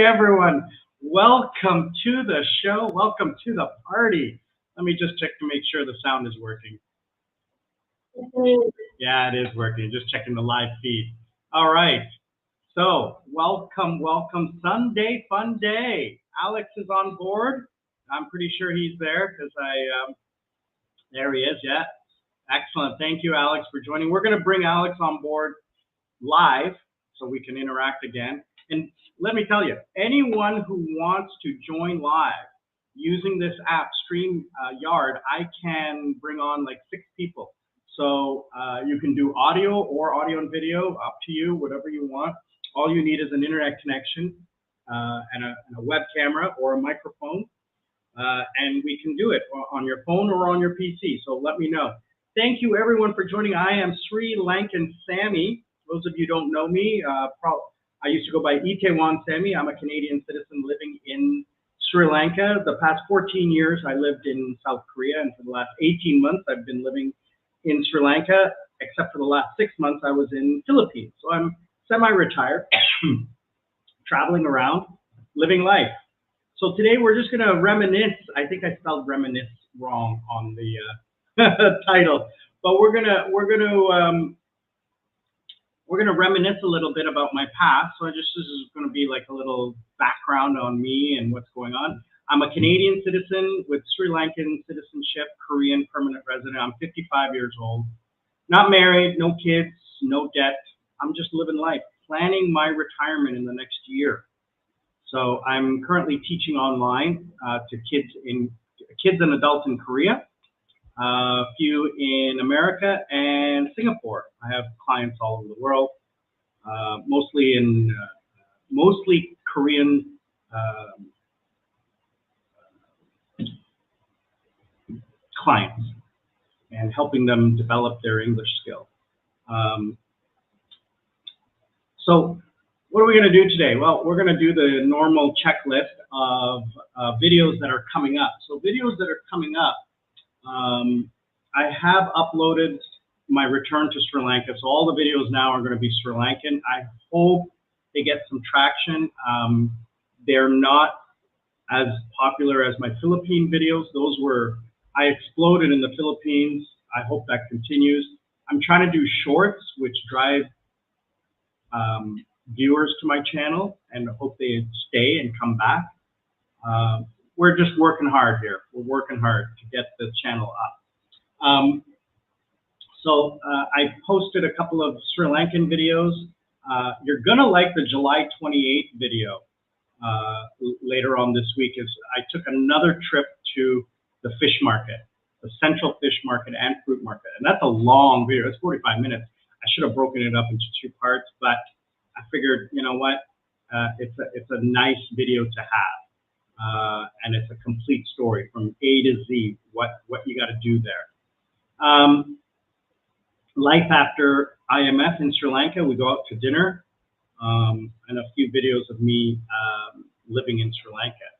everyone. Welcome to the show. Welcome to the party. Let me just check to make sure the sound is working. Yeah, it is working. Just checking the live feed. All right. So welcome, Sunday fun day. Alex is on board. I'm pretty sure he's there because there he is. Yeah. Excellent. Thank you, Alex, for joining. We're going to bring Alex on board live so we can interact again. And let me tell you, anyone who wants to join live using this app, StreamYard, I can bring on like 6 people. So you can do audio or audio and video, up to you, whatever you want. All you need is an internet connection and a web camera or a microphone. And we can do it on your phone or on your PC. So let me know. Thank you, everyone, for joining. I am Sri Lankan Sammy. Those of you who don't know me, I used to go by Itaewon Sammy. I'm a Canadian citizen living in Sri Lanka. The past 14 years, I lived in South Korea, and for the last 18 months, I've been living in Sri Lanka, except for the last 6 months, I was in Philippines. So I'm semi-retired, traveling around, living life. So today, we're just going to reminisce. I think I spelled reminisce wrong on the title, but we're gonna reminisce a little bit about my past. So this is going to be like a little background on me and what's going on. I'm a Canadian citizen with Sri Lankan citizenship, Korean permanent resident. I'm 55 years old, not married, no kids, no debt. I'm just living life, planning my retirement in the next year. So I'm currently teaching online to kids and adults in Korea, a few in America and Singapore. I have clients all over the world, mostly Korean clients, and helping them develop their English skill. So what are we going to do today? Well, we're going to do the normal checklist of videos that are coming up. So videos that are coming up, I have uploaded my return to Sri Lanka. So all the videos now are going to be Sri Lankan. I hope they get some traction. They're not as popular as my Philippine videos. I exploded in the Philippines. I hope that continues. I'm trying to do shorts, which drive viewers to my channel, and hope they stay and come back. We're just working hard here. We're working hard to get the channel up. So I posted a couple of Sri Lankan videos. You're gonna like the July 28th video later on this week. I took another trip to the fish market, the Central Fish Market and Fruit Market. And that's a long video, it's 45 minutes. I should have broken it up into 2 parts, but I figured, you know what, it's a nice video to have. And it's a complete story from A to Z, what you got to do there. Life after IMF in Sri Lanka, we go out to dinner, and a few videos of me living in Sri Lanka.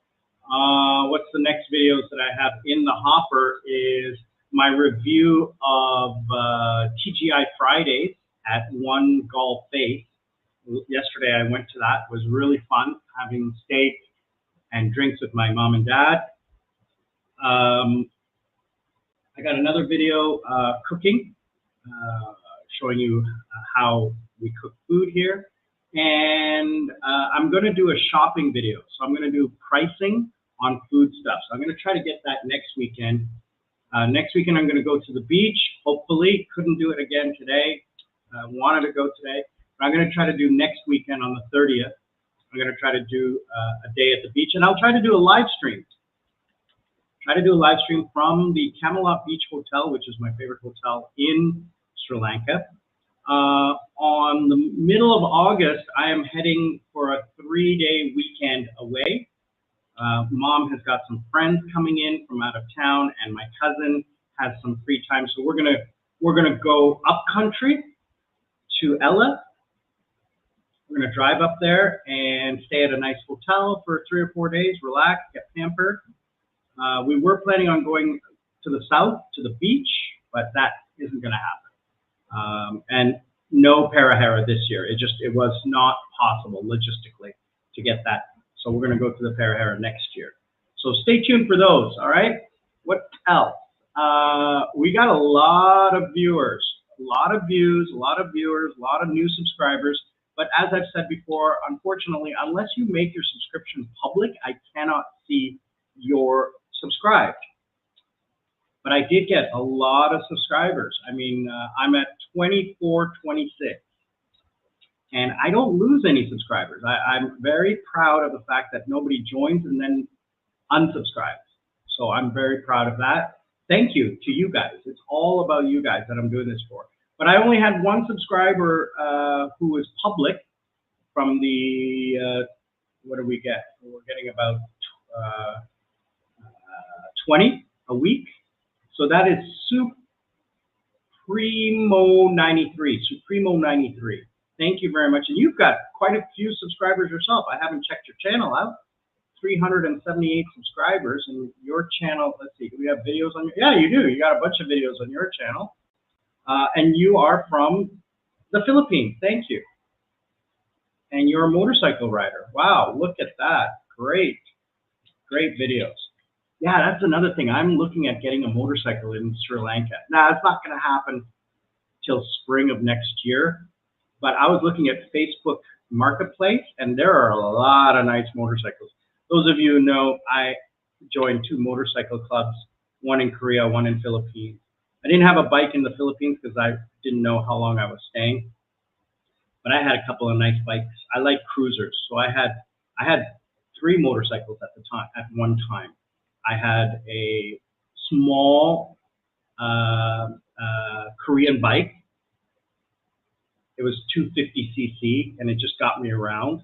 What's the next videos that I have in the hopper is my review of TGI Fridays at One Golf Face. Yesterday I went to that. It was really fun, having steak and drinks with my mom and dad. I got another video cooking, showing you how we cook food here. And I'm going to do a shopping video. So I'm going to do pricing on food stuff. So I'm going to try to get that next weekend. Next weekend I'm going to go to the beach, hopefully. Couldn't do it again today. Wanted to go today. But I'm going to try to do next weekend on the 30th. I'm going to try to do a day at the beach, and I'll try to do a live stream. Try to do a live stream from the Camelot Beach Hotel, which is my favorite hotel in Sri Lanka. On the middle of August, I am heading for a 3-day weekend away. Mom has got some friends coming in from out of town, and my cousin has some free time. So we're gonna go up country to Ella. We're gonna drive up there and stay at a nice hotel for 3 or 4 days, relax, get pampered. We were planning on going to the south, to the beach, but that isn't gonna happen. And no Parahara this year. It was not possible logistically to get that So we're going to go to the Perahera next year. So stay tuned for those, all right? What else? We got a lot of viewers, a lot of views, a lot of viewers, a lot of new subscribers. But as I've said before, unfortunately, unless you make your subscription public, I cannot see you're subscribed. But I did get a lot of subscribers. I mean, I'm at 2426. And I don't lose any subscribers. I'm very proud of the fact that nobody joins and then unsubscribes. So I'm very proud of that. Thank you to you guys. It's all about you guys that I'm doing this for. But I only had one subscriber who was public from the, what do we get? We're getting about 20 a week. So that is Supremo93, Supremo93. Thank you very much. And you've got quite a few subscribers yourself. I haven't checked your channel out. 378 subscribers, and your channel, let's see, do we have videos on your, yeah, you do. You got a bunch of videos on your channel. And you are from the Philippines. Thank you. And you're a motorcycle rider. Wow, look at that. Great, great videos. Yeah, that's another thing. I'm looking at getting a motorcycle in Sri Lanka. Now, it's not going to happen till spring of next year, but I was looking at Facebook Marketplace, and there are a lot of nice motorcycles. Those of you who know, I joined 2 motorcycle clubs, one in Korea, one in Philippines. I didn't have a bike in the Philippines because I didn't know how long I was staying, but I had a couple of nice bikes. I like cruisers, so I had 3 motorcycles at the time. At one time, I had a small Korean bike. It was 250cc, and it just got me around.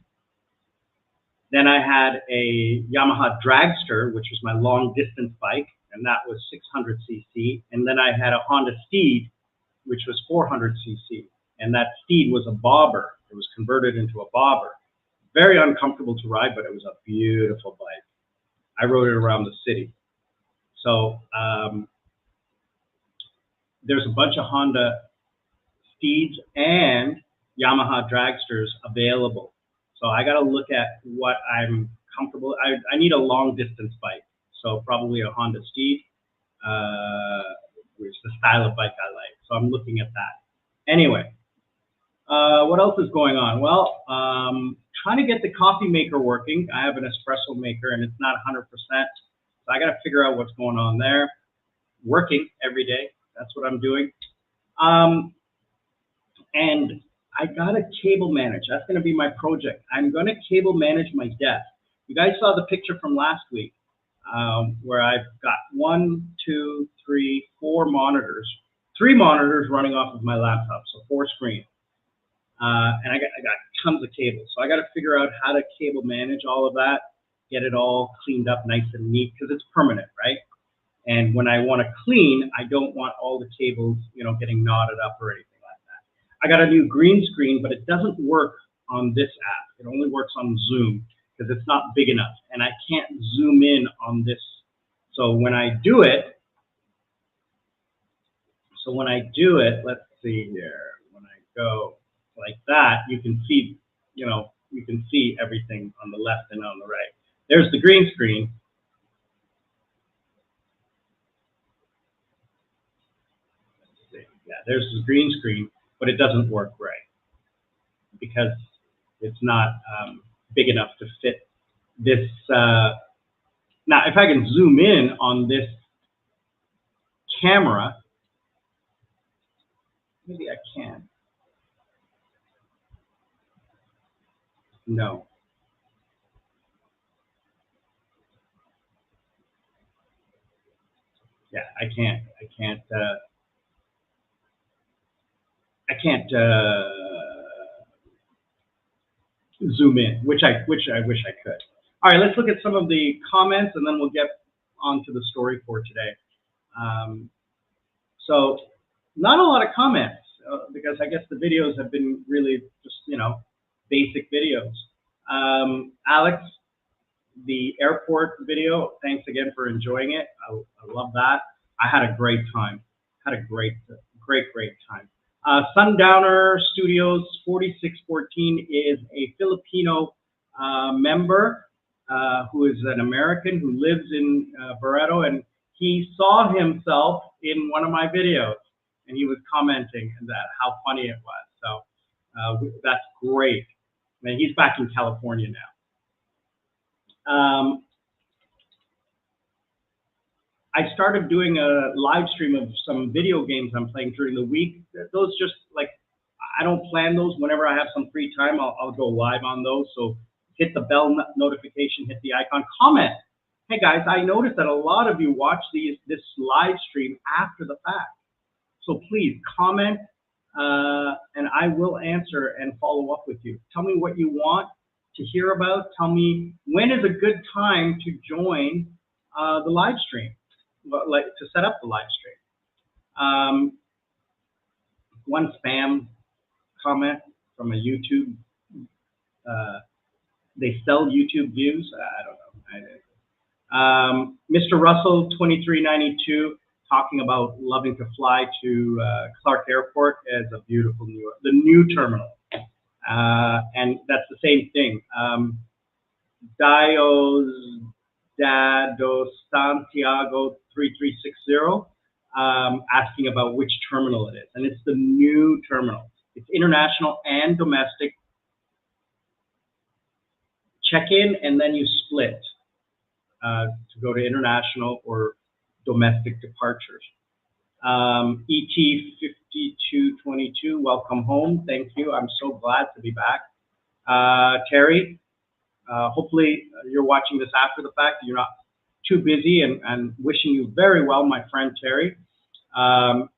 Then I had a Yamaha Dragster, which was my long distance bike, and that was 600cc. And then I had a Honda Steed, which was 400cc. And that Steed was a bobber. It was converted into a bobber. Very uncomfortable to ride, but it was a beautiful bike. I rode it around the city. So there's a bunch of Honda Steeds and Yamaha Dragsters available. So I got to look at what I'm comfortable. I need a long distance bike, so probably a Honda Steed, which is the style of bike I like. So I'm looking at that. Anyway, what else is going on? Well, trying to get the coffee maker working. I have an espresso maker, and it's not 100%. So I got to figure out what's going on there. Working every day. That's what I'm doing. And I got to cable manage. That's going to be my project. I'm going to cable manage my desk. You guys saw the picture from last week where I've got 1, 2, 3, 4 monitors. 3 monitors running off of my laptop, so 4 screens. And I got tons of cables. So I got to figure out how to cable manage all of that, get it all cleaned up nice and neat, because it's permanent, right? And when I want to clean, I don't want all the cables, getting knotted up or anything like that. I got a new green screen, but it doesn't work on this app. It only works on Zoom because it's not big enough, and I can't zoom in on this. So when I do it, let's see here. When I go like that, you can see, you can see everything on the left and on the right. There's the green screen. Yeah, there's the green screen, but it doesn't work right because it's not big enough to fit this. Now, if I can zoom in on this camera, maybe I can. No. Yeah, I can't zoom in, which I wish I could. All right, let's look at some of the comments, and then we'll get on to the story for today. So not a lot of comments because I guess the videos have been really just, basic videos. Alex, the airport video, thanks again for enjoying it. I love that. I had a great time. Had a great time. Sundowner Studios 4614 is a Filipino member. who is an American who lives in Barreto, and he saw himself in one of my videos, and he was commenting that how funny it was. So that's great. And he's back in California now. I started doing a live stream of some video games I'm playing during the week. Those just like, I don't plan those. Whenever I have some free time, I'll go live on those. So hit the bell notification, hit the icon, comment. Hey guys, I noticed that a lot of you watch this live stream after the fact. So please comment, and I will answer and follow up with you. Tell me what you want to hear about. Tell me when is a good time to join the live stream, like to set up the live stream. One spam comment from a YouTube. They sell YouTube views. I don't know. Mr. Russell 2392 talking about loving to fly to Clark Airport as a beautiful the new terminal, and that's the same thing. Dios Dado Santiago 3360 asking about which terminal it is, and it's the new terminal. It's international and domestic. Check in and then you split to go to international or domestic departures. ET 5222, welcome home. Thank you. I'm so glad to be back. Terry, hopefully you're watching this after the fact. You're not too busy, and wishing you very well, my friend Terry. I'm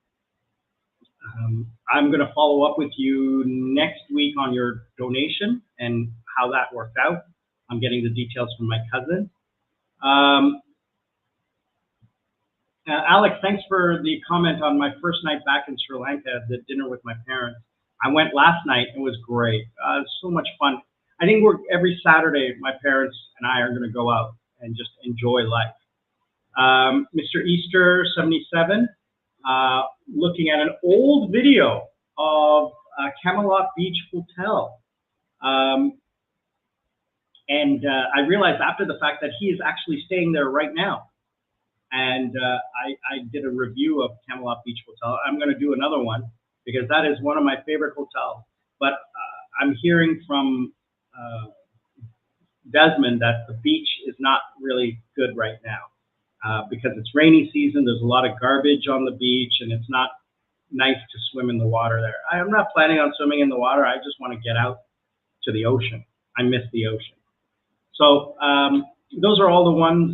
going to follow up with you next week on your donation and how that worked out. I'm getting the details from my cousin. Alex, thanks for the comment on my first night back in Sri Lanka, the dinner with my parents. I went last night. It was great. It was so much fun. I think every Saturday, my parents and I are going to go out and just enjoy life. Mr. Easter 77, looking at an old video of Camelot Beach Hotel. And I realized after the fact that he is actually staying there right now. And I did a review of Camelot Beach Hotel. I'm going to do another one because that is one of my favorite hotels. But I'm hearing from Desmond that the beach is not really good right now because it's rainy season. There's a lot of garbage on the beach, and it's not nice to swim in the water there. I'm not planning on swimming in the water. I just want to get out to the ocean. I miss the ocean. So those are all the ones,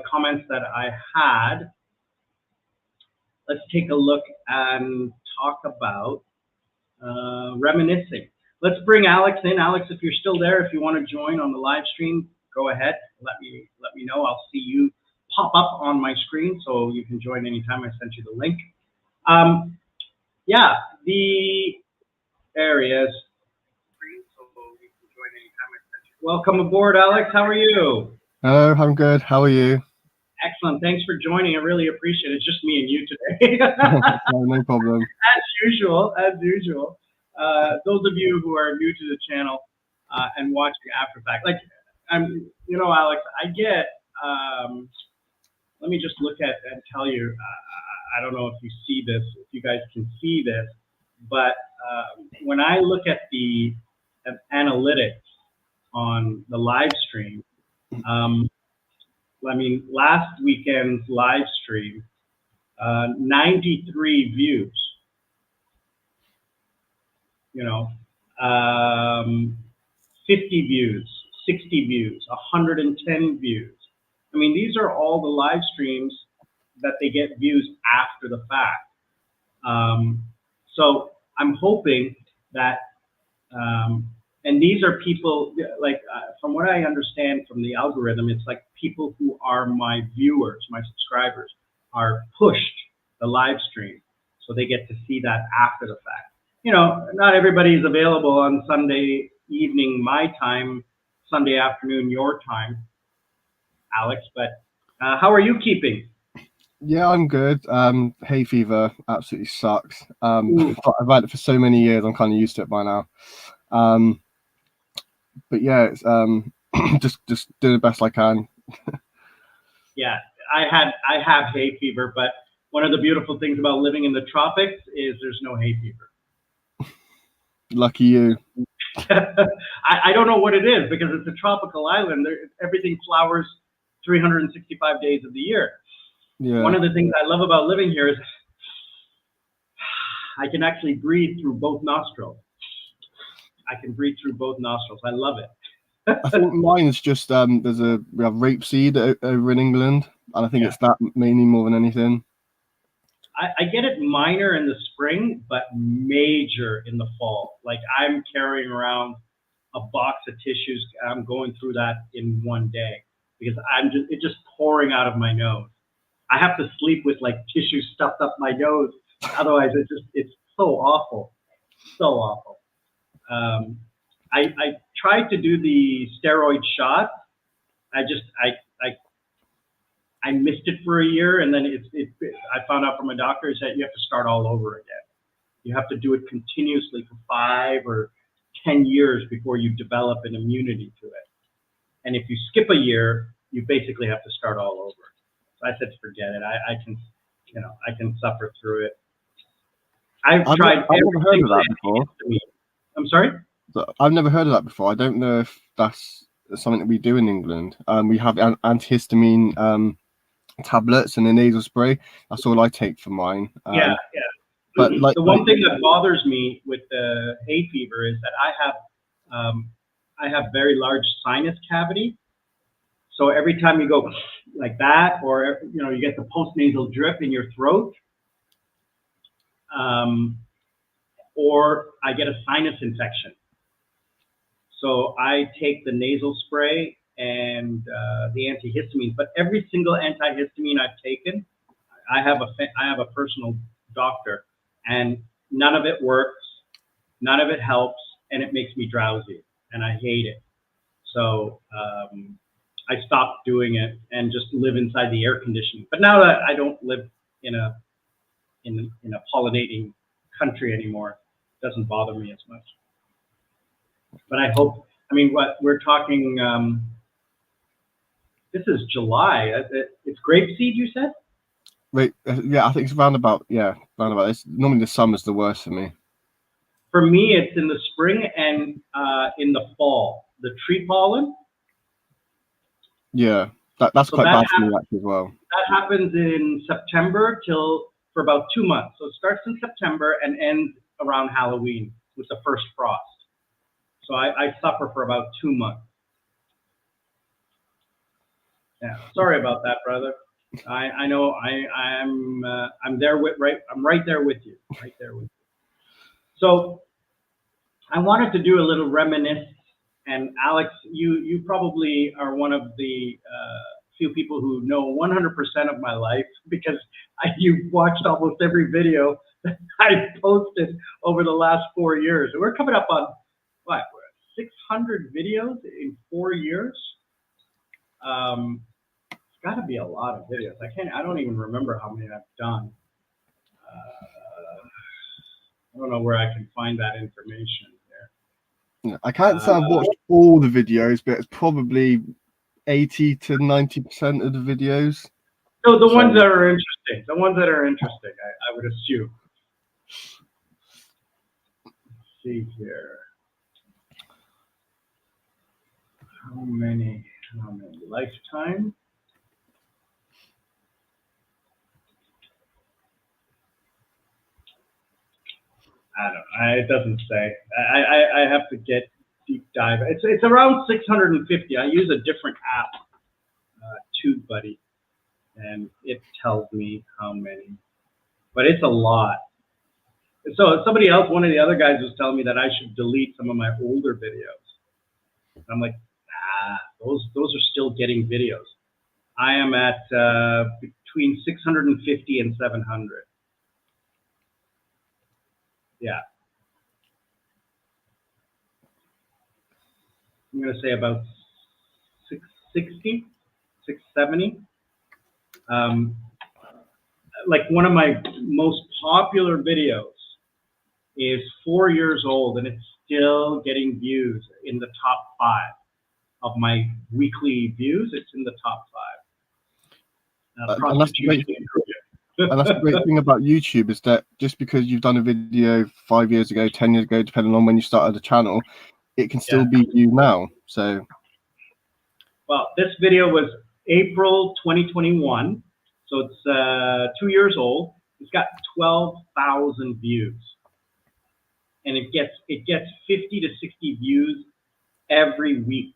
comments that I had. Let's take a look and talk about reminiscing. Let's bring Alex in. Alex, if you're still there, if you want to join on the live stream, go ahead. Let me know. I'll see you pop up on my screen, so you can join anytime. I sent you the link. Yeah, the areas. Welcome aboard, Alex. How are you? Hello, I'm good. How are you? Excellent. Thanks for joining. I really appreciate it. It's just me and you today. No problem. As usual. Those of you who are new to the channel and watching after fact, like, you know, Alex, I get. Let me just look at and tell you. I don't know if you see this, if you guys can see this, but when I look at the analytics on the live stream, I mean, last weekend's live stream, 93 views, you know, 50 views, 60 views, 110 views. I mean, these are all the live streams that they get views after the fact. So I'm hoping that, and these are people, like, from what I understand from the algorithm, it's like people who are my viewers, my subscribers, are pushed the live stream. So they get to see that after the fact. You know, not everybody is available on Sunday evening, my time, Sunday afternoon, your time, Alex, but how are you keeping? Yeah, I'm good. Hay fever absolutely sucks. I've had it for so many years, I'm kind of used to it by now. But yeah, just do the best I can. Yeah, I have hay fever, but one of the beautiful things about living in the tropics is there's no hay fever. Lucky you. I don't know what it is because it's a tropical island. Everything flowers 365 days of the year. Yeah. One of the things I love about living here is I can actually breathe through both nostrils. I can breathe through both nostrils. I love it. I think mine is just we have rapeseed over in England, and I think it's that mainly more than anything. I get it minor in the spring, but major in the fall. Like I'm carrying around a box of tissues. I'm going through that in one day because it's just pouring out of my nose. I have to sleep with like tissue stuffed up my nose. Otherwise, it's so awful, so awful. I tried to do the steroid shot. I missed it for a year, and then I found out from a doctor that you have to start all over again. You have to do it continuously for 5 or 10 years before you develop an immunity to it. And if you skip a year, you basically have to start all over. So I said, forget it. I can suffer through it. I've never heard of that before. I'm sorry? I've never heard of that before. I don't know if that's something that we do in England. We have antihistamine tablets and a nasal spray. That's all I take for mine. Yeah. But the one thing that bothers me with the hay fever is that I have very large sinus cavity. So every time you go like that, or you get the postnasal drip in your throat, or I get a sinus infection. So I take the nasal spray and the antihistamines, but every single antihistamine I've taken, I have a personal doctor, and none of it works, none of it helps, and it makes me drowsy, and I hate it. So I stopped doing it and just live inside the air conditioning. But now that I don't live in a pollinating country anymore, it doesn't bother me as much. But I hope. I mean, what we're talking. This is July. It's grapeseed, you said? Wait, yeah, I think it's roundabout. Yeah, roundabout. It's normally the summer's the worst for me. For me, it's in the spring and in the fall. The tree pollen. Yeah, that's quite bad for me actually as well. That happens in September for about 2 months. So it starts in September and ends around Halloween with the first frost. So I suffer for about 2 months. Yeah, sorry about that, brother. I know I'm there I'm right there with you. Right there with you. So I wanted to do a little reminisce, and Alex, you probably are one of the few people who know 100% of my life because you've watched almost every video that I've posted over the last 4 years. And we're coming up on what, 600 videos in 4 years. It's got to be a lot of videos. I don't even remember how many I've done. I don't know where I can find that information there. I can't say I've watched all the videos, but it's probably 80 to 90% of the videos. So the ones that are interesting, I would assume. Let's see here. How many lifetime? I don't know. It doesn't say. I have to get deep dive. It's around 650. I use a different app, TubeBuddy, and it tells me how many. But it's a lot. So somebody else, one of the other guys, was telling me that I should delete some of my older videos. And I'm like, those are still getting videos. I am at between 650 and 700. Yeah. I'm going to say about 660, 670. Like one of my most popular videos is 4 years old, and it's still getting views in the top 5 of my weekly views, it's in the top 5. And that's the great, Prostitution in Korea. and that's the great thing about YouTube is that just because you've done a video 5 years ago, 10 years ago, depending on when you started the channel, it can still be you now. So, well, this video was April 2021, so it's 2 years old. It's got 12,000 views, and it gets 50 to 60 views every week.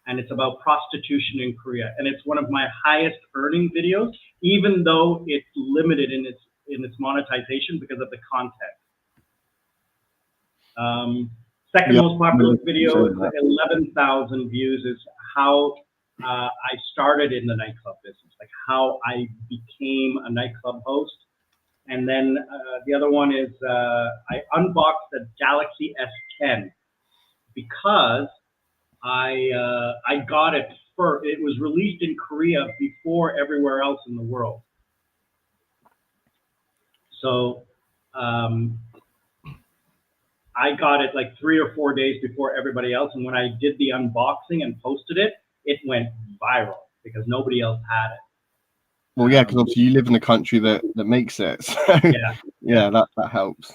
And it's about prostitution in Korea, and it's one of my highest earning videos, even though it's limited in its monetization because of the content. Second most popular video is 11,000 views. Is how I started in the nightclub business, like how I became a nightclub host. And then the other one is I unboxed the Galaxy S10 because I got it first. It was released in Korea before everywhere else in the world. So I got it like 3 or 4 days before everybody else. And when I did the unboxing and posted it, it went viral because nobody else had it. well, yeah, because obviously you live in a country that makes it. So yeah, that helps.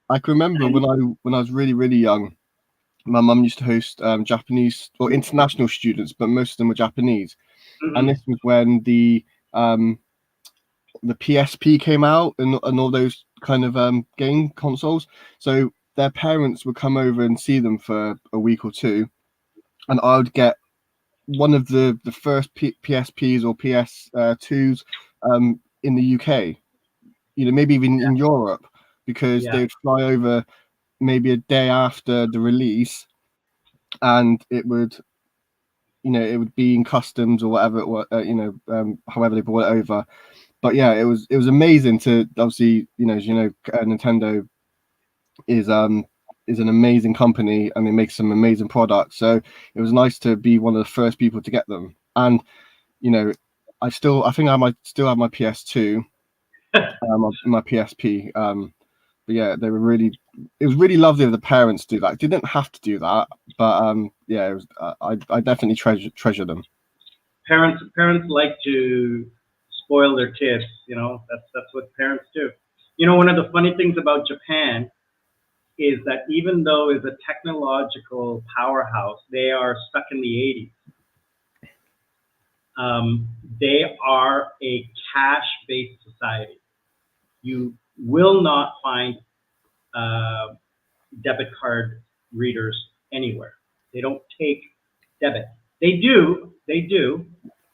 I can remember when I was really young, my mum used to host Japanese or international students, but most of them were Japanese. Mm-hmm. And this was when the PSP came out and all those kind of game consoles. So their parents would come over and see them for a week or two, and I would get one of the first PSPs or PS2s in the UK, maybe even in Europe, because they would fly over maybe a day after the release, and it would be in customs or whatever it was, however they brought it over. But yeah, it was amazing to obviously, Nintendo is an amazing company and they make some amazing products. So it was nice to be one of the first people to get them. And I think I might still have my PS2, my PSP. But yeah, it was really lovely of the parents to do that. They didn't have to do that, but yeah, it was. I definitely treasure them. Parents like to spoil their kids. That's what parents do. One of the funny things about Japan is that even though it's a technological powerhouse, they are stuck in the 80s. They are a cash-based society. You will not find debit card readers anywhere. They don't take debit. They do,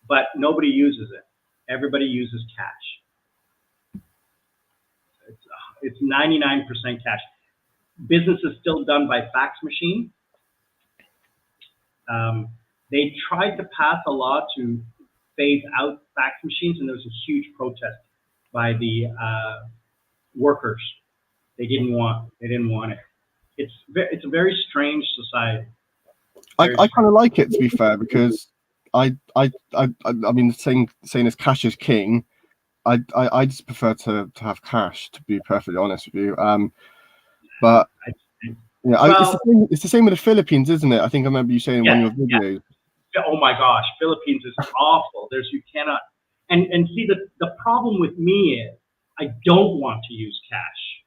but nobody uses it. Everybody uses cash. It's 99% cash. Business is still done by fax machine. They tried to pass a law to phase out fax machines, and there was a huge protest by the workers. They didn't want it. It's a very strange society. I kind of like it, to be fair, because I mean, saying as cash is king, I just prefer to have cash, to be perfectly honest with you. But yeah, it's the same with the Philippines, isn't it? I think I remember you saying in one of your videos. Yeah. Oh my gosh, Philippines is awful. You cannot, and see the problem with me is I don't want to use cash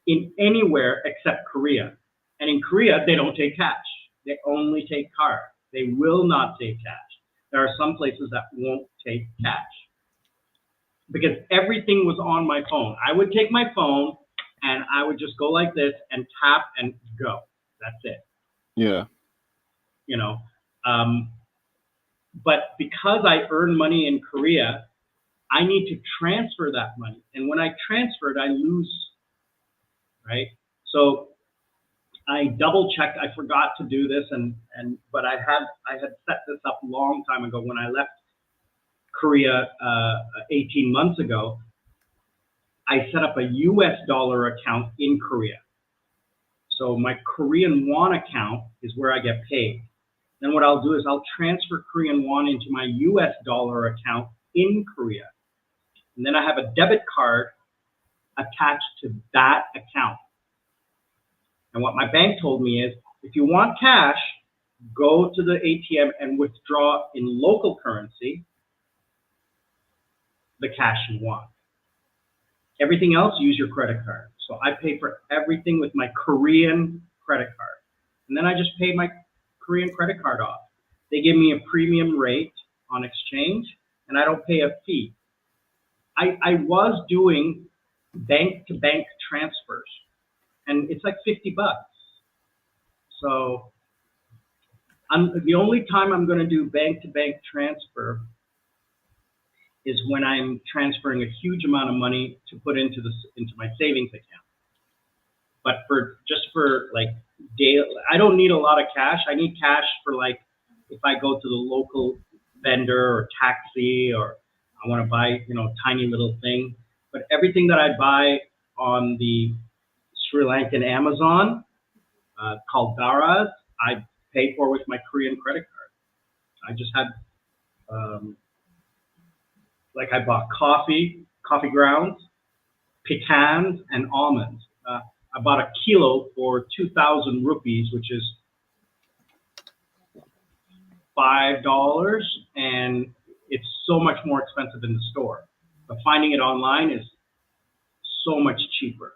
in anywhere except Korea. And in Korea, they don't take cash. They only take card. They will not take cash. There are some places that won't take cash because everything was on my phone. I would take my phone and I would just go like this and tap and go. That's it. Yeah. But because I earn money in Korea, I need to transfer that money. And when I transfer it, I lose, right? So I double checked. I forgot to do this, but I had set this up a long time ago when I left Korea 18 months ago. I set up a US dollar account in Korea. So my Korean won account is where I get paid. Then what I'll do is I'll transfer Korean won into my US dollar account in Korea. And then I have a debit card attached to that account. And what my bank told me is, if you want cash, go to the ATM and withdraw in local currency the cash you want. Everything else, use your credit card. So I pay for everything with my Korean credit card. And then I just pay my Korean credit card off. They give me a premium rate on exchange, and I don't pay a fee. I was doing bank-to-bank transfers, and it's like $50. So the only time I'm going to do bank-to-bank transfer is when I'm transferring a huge amount of money to put into my savings account. But for like daily, I don't need a lot of cash. I need cash for like if I go to the local vendor or taxi, or I want to buy, tiny little thing. But everything that I buy on the Sri Lankan Amazon, called Daras, I pay for with my Korean credit card. I just had, like I bought coffee grounds, pecans, and almonds. I bought a kilo for 2,000 rupees, which is $5, and it's so much more expensive in the store. But finding it online is so much cheaper.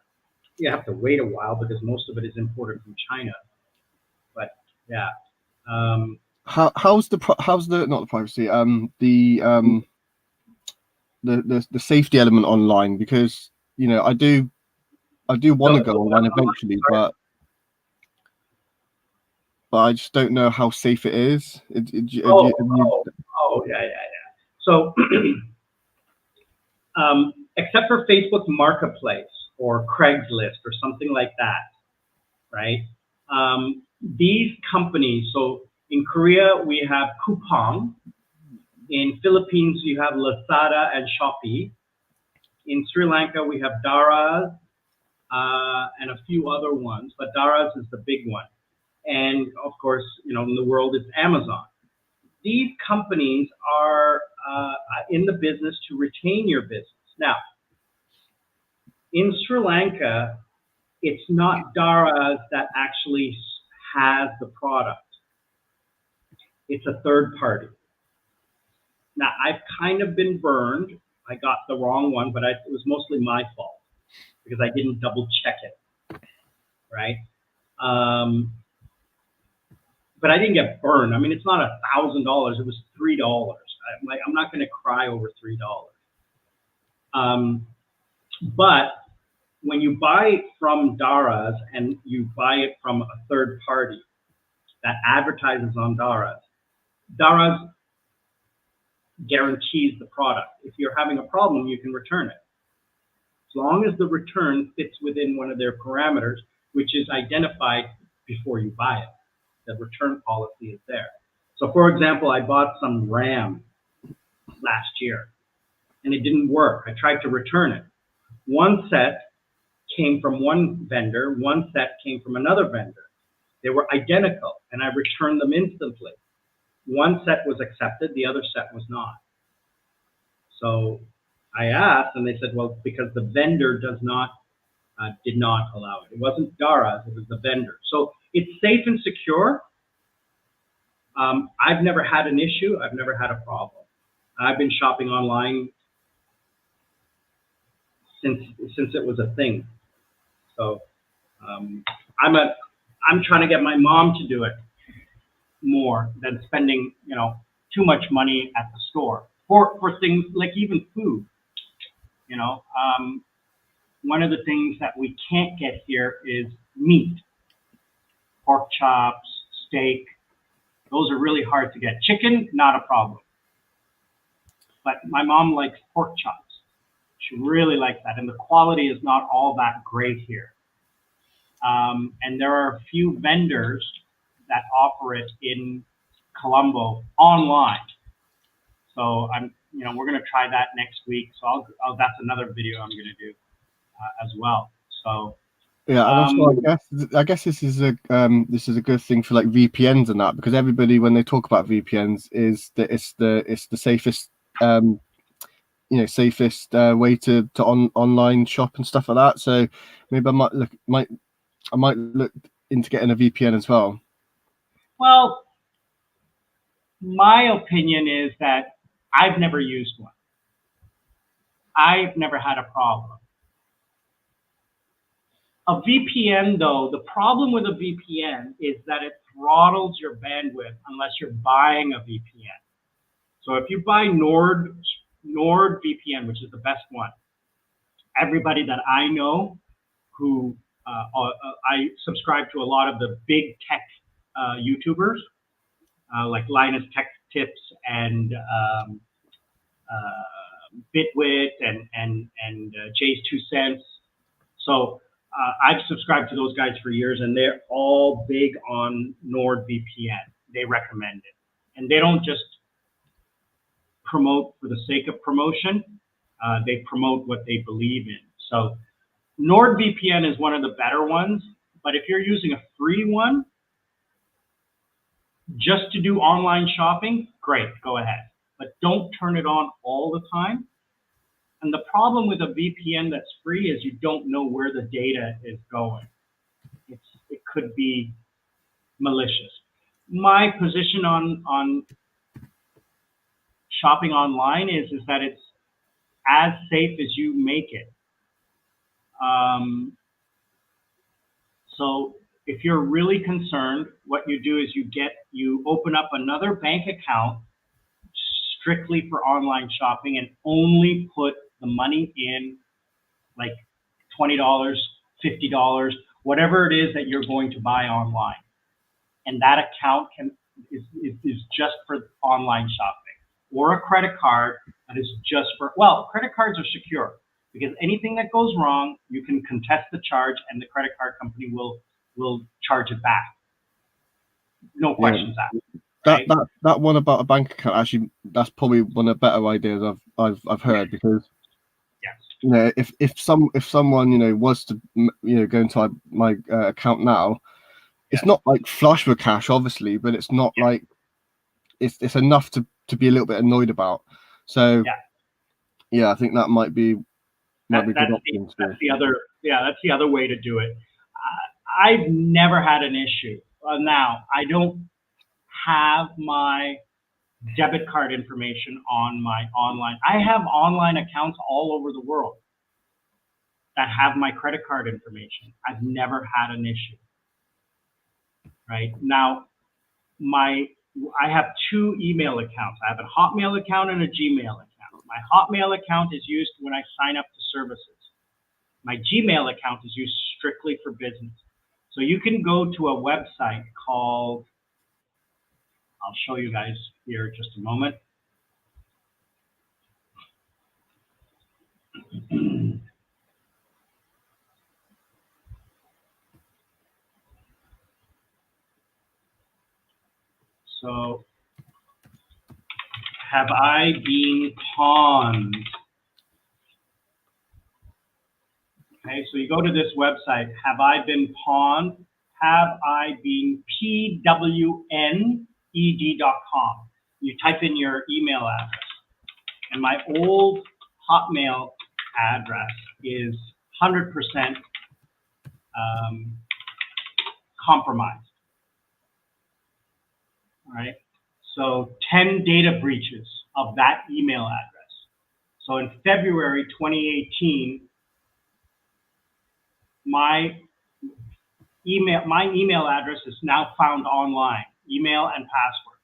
You have to wait a while because most of it is imported from China. But yeah. How's the not the privacy the safety element online? Because I do want to go online eventually, but I just don't know how safe it is. Yeah. So, except for Facebook Marketplace or Craigslist or something like that, right? These companies, so in Korea, we have Coupang. In Philippines, you have Lazada and Shopee. In Sri Lanka, we have Daras and a few other ones, but Daras is the big one. And of course, in the world, it's Amazon. These companies are in the business to retain your business. Now, in Sri Lanka, it's not Daras that actually has the product. It's a third party. Now, I've kind of been burned. I got the wrong one, but it was mostly my fault because I didn't double check it, right? But I didn't get burned. I mean, it's not $1,000. It was $3. I'm not going to cry over $3. But when you buy from Daras and you buy it from a third party that advertises on Daras, Daras guarantees the product. If you're having a problem, you can return it. As long as the return fits within one of their parameters, which is identified before you buy it. The return policy is there. So for example, I bought some RAM last year and it didn't work. I tried to return it. One set came from one vendor, one set came from another vendor. They were identical and I returned them instantly. One set was accepted, the other set was not. So I asked and they said, well, because the vendor did not allow it. It wasn't Daras, it was the vendor. So it's safe and secure. I've never had an issue. I've never had a problem. I've been shopping online since it was a thing. So I'm trying to get my mom to do it more than spending too much money at the store for things like even food. One of the things that we can't get here is meat, pork chops, steak. Those are really hard to get. Chicken, not a problem. But my mom likes pork chops. She really likes that. And the quality is not all that great here. And there are a few vendors that offer it in Colombo online. So we're going to try that next week. So that's another video I'm going to do as well. So yeah, and also I guess this is a good thing for like VPNs and that, because everybody when they talk about VPNs is that it's the safest safest way to online shop and stuff like that. So maybe I might look into getting a VPN as well. Well, My opinion is that I've never used one. I've never had a problem. A VPN, though, the problem with a VPN is that it throttles your bandwidth unless you're buying a VPN. So if you buy NordVPN, which is the best one, everybody that I know who I subscribe to a lot of the big tech YouTubers, like Linus Tech Tips and Bitwit and Jay's 2 Cents. So I've subscribed to those guys for years, and they're all big on NordVPN. They recommend it, and they don't just promote for the sake of promotion. They promote what they believe in. So NordVPN is one of the better ones, but if you're using a free one just to do online shopping, great, go ahead. But don't turn it on all the time. And the problem with a VPN that's free is you don't know where the data is going. It could be malicious. My position on shopping online is that it's as safe as you make it. So if you're really concerned, what you do is you open up another bank account strictly for online shopping and only put the money in, like $20, $50, whatever it is that you're going to buy online. And that account is just for online shopping, or a credit card that is just for, well, credit cards are secure because anything that goes wrong, you can contest the charge and the credit card company will charge it back. No questions asked. Right? That one about a bank account, actually, that's probably one of the better ideas I've heard, because yes. You know, if someone, you know, was to, you know, go into my account now, it's not like flush with cash, obviously, but it's not like it's enough to be a little bit annoyed about. So yeah, I think that might be a good option. That's the other way to do it. I've never had an issue. Now I don't have my debit card information on my online. I have online accounts all over the world that have my credit card information. I've never had an issue. Right now, I have 2 email accounts. I have a Hotmail account and a Gmail account. My Hotmail account is used when I sign up to services. My Gmail account is used strictly for business. So you can go to a website called, I'll show you guys here just a moment. So, have I been pawned? Okay, so you go to this website, have I been pawned? Have I been pwned.com. You type in your email address. And my old Hotmail address is 100% compromised. All right, so 10 data breaches of that email address. So in February 2018, my email address is now found online, email and password.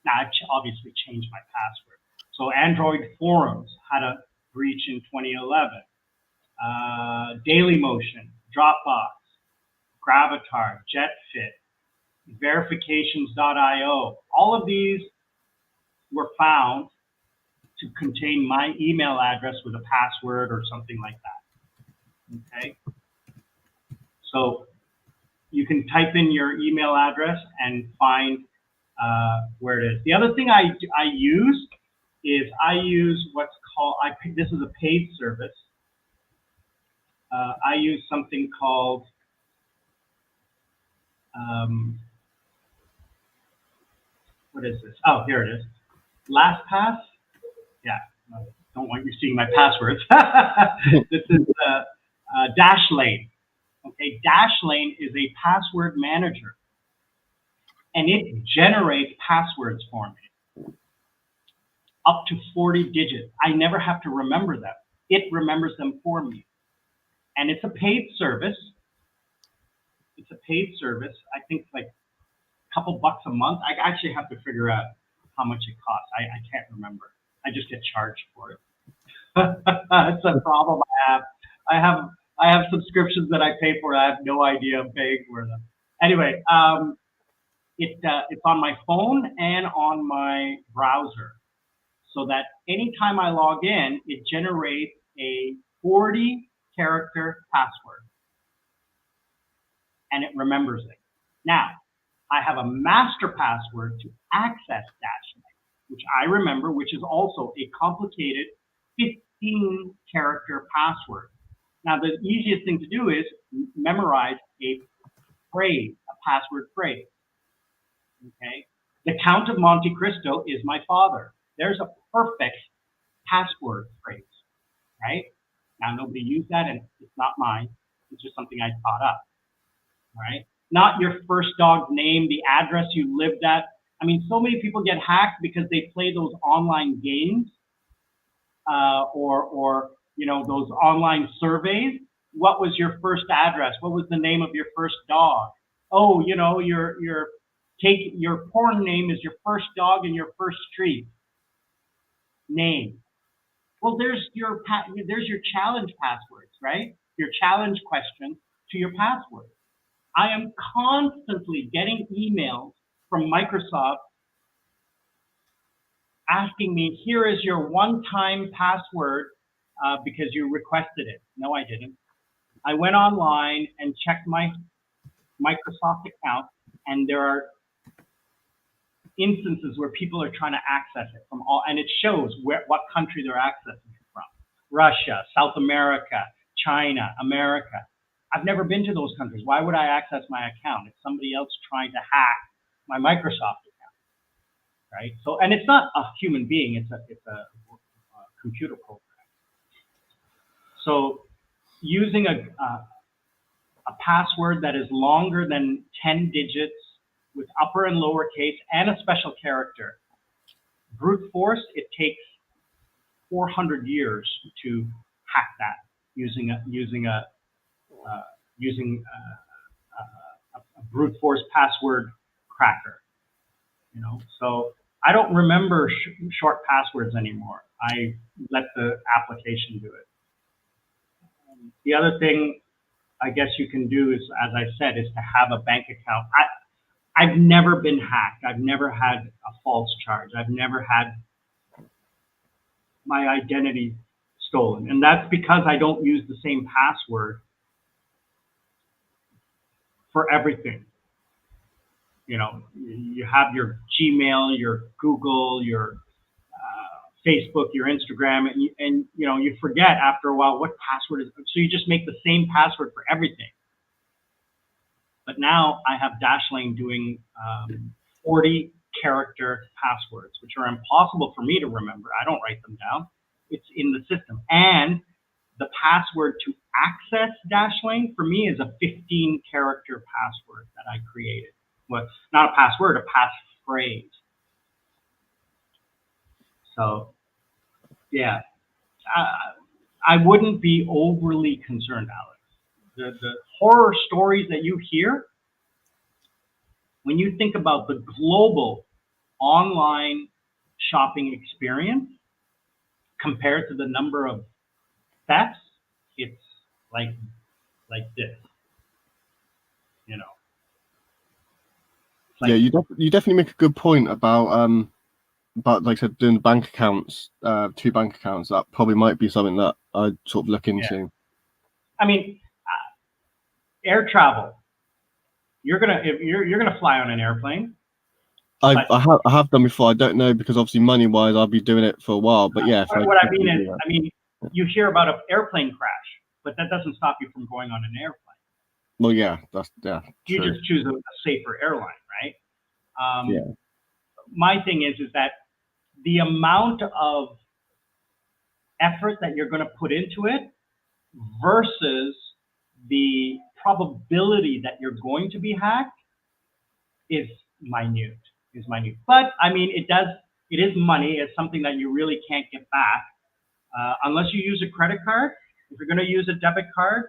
Now I've obviously changed my password. So Android forums had a breach in 2011. Dailymotion, Dropbox, Gravatar, JetFit, verifications.io, all of these were found to contain my email address with a password or something like that. Okay, so you can type in your email address and find where it is. The other thing I use is what's called, this is a paid service. I use something called what is this? Oh, here it is. LastPass. Yeah, don't want you seeing my passwords. This is Dashlane. Okay, Dashlane is a password manager. and it generates passwords for me, up to 40 digits. I never have to remember them. It remembers them for me. And it's a paid service. It's a paid service. I think like a couple bucks a month. I actually have to figure out how much it costs. I can't remember. I just get charged for it. It's a problem I have. I have I have subscriptions that I pay for. I have no idea I'm paying for them. Anyway, it's on my phone and on my browser, so that anytime I log in, it generates a 40 character password and it remembers it. Now, I have a master password to access Dashlane, which I remember, which is also a complicated 15 character password. Now, the easiest thing to do is memorize a phrase, a password phrase. Okay? The Count of Monte Cristo is my father. There's a perfect password phrase, right? Now, nobody used that, and it's not mine. It's just something I thought up, right? Not your first dog's name, the address you lived at. I mean, so many people get hacked because they play those online games or those online surveys. What was your first address? What was the name of your first dog? Oh, your porn name is your first dog and your first street name. Well, there's your challenge passwords, right? Your challenge question to your password. I am constantly getting emails from Microsoft asking me, here is your one-time password because you requested it. No, I didn't. I went online and checked my Microsoft account, and there are instances where people are trying to access it from all, and it shows what country they're accessing it from. Russia, South America, China, America. I've never been to those countries. Why would I access my account? It's somebody else trying to hack my Microsoft account, right? So, and it's not a human being, it's a computer program. So using a password that is longer than 10 digits with upper and lower case and a special character. Brute force, it takes 400 years to hack that using a brute force password cracker. So I don't remember short passwords anymore. I let the application do it. The other thing I guess you can do is, as I said, is to have a bank account. I've never been hacked. I've never had a false charge. I've never had my identity stolen. And that's because I don't use the same password for everything. You have your Gmail, your Google, your Facebook, your Instagram, and you forget after a while what password is. So you just make the same password for everything. But now I have Dashlane doing 40 character passwords, which are impossible for me to remember. I don't write them down. It's in the system. And the password to access Dashlane for me is a 15 character password that I created. Well, not a password, a passphrase. So, yeah, I wouldn't be overly concerned, Alex. The horror stories that you hear, when you think about the global online shopping experience compared to the number of thefts, it's like this, Yeah, you definitely make a good point about like I said, doing the bank accounts, 2 bank accounts. That probably might be something that I'd sort of look into. Yeah. I mean, air travel. You're gonna fly on an airplane. I have done before. I don't know, because obviously money wise, I'll be doing it for a while. But yeah, what I mean is, you hear about an airplane crash, but that doesn't stop you from going on an airplane. Well, yeah, You true. just choose a safer airline, right? Yeah. My thing is that the amount of effort that you're going to put into it versus the probability that you're going to be hacked is minute. Is minute. But I mean, it is money. It's something that you really can't get back unless you use a credit card. If you're going to use a debit card,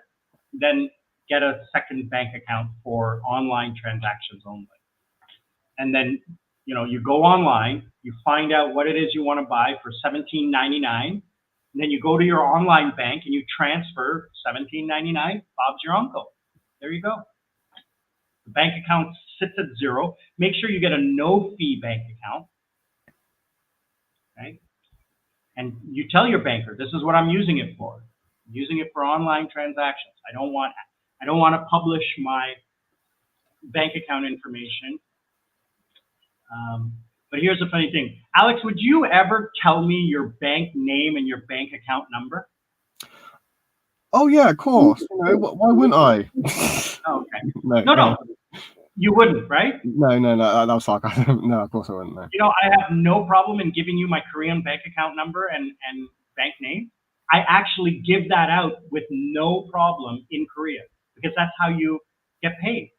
then get a second bank account for online transactions only. And then, you go online, you find out what it is you want to buy for $17.99. And then you go to your online bank and you transfer $17.99. Bob's your uncle. There you go. The bank account sits at zero. Make sure you get a no-fee bank account. Okay? And you tell your banker, this is what I'm using it for. I'm using it for online transactions. I don't want to publish my bank account information. But here's the funny thing. Alex, would you ever tell me your bank name and your bank account number? Oh yeah, of course. Why wouldn't I? Oh, okay. No. You wouldn't, right? No. That was sarcasm. No, of course I wouldn't. No. I have no problem in giving you my Korean bank account number and bank name. I actually give that out with no problem in Korea because that's how you get paid.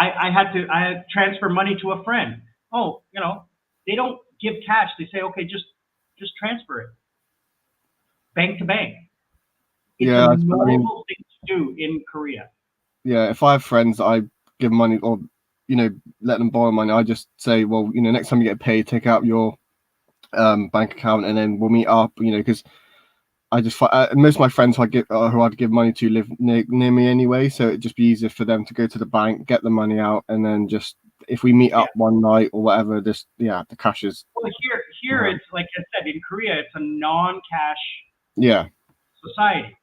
I had to transfer money to a friend. Oh, they don't give cash. They say, okay, just transfer it. Bank to bank. It's a normal thing to do in Korea. Yeah, if I have friends, I give money or, let them borrow money. I just say, well, next time you get paid, take out your bank account and then we'll meet up, because I just most of my friends who I'd give money to live near me anyway, so it'd just be easier for them to go to the bank, get the money out, and then just if we meet up one night or whatever, the cash is. Well, here it's like I said, in Korea, it's a non-cash society,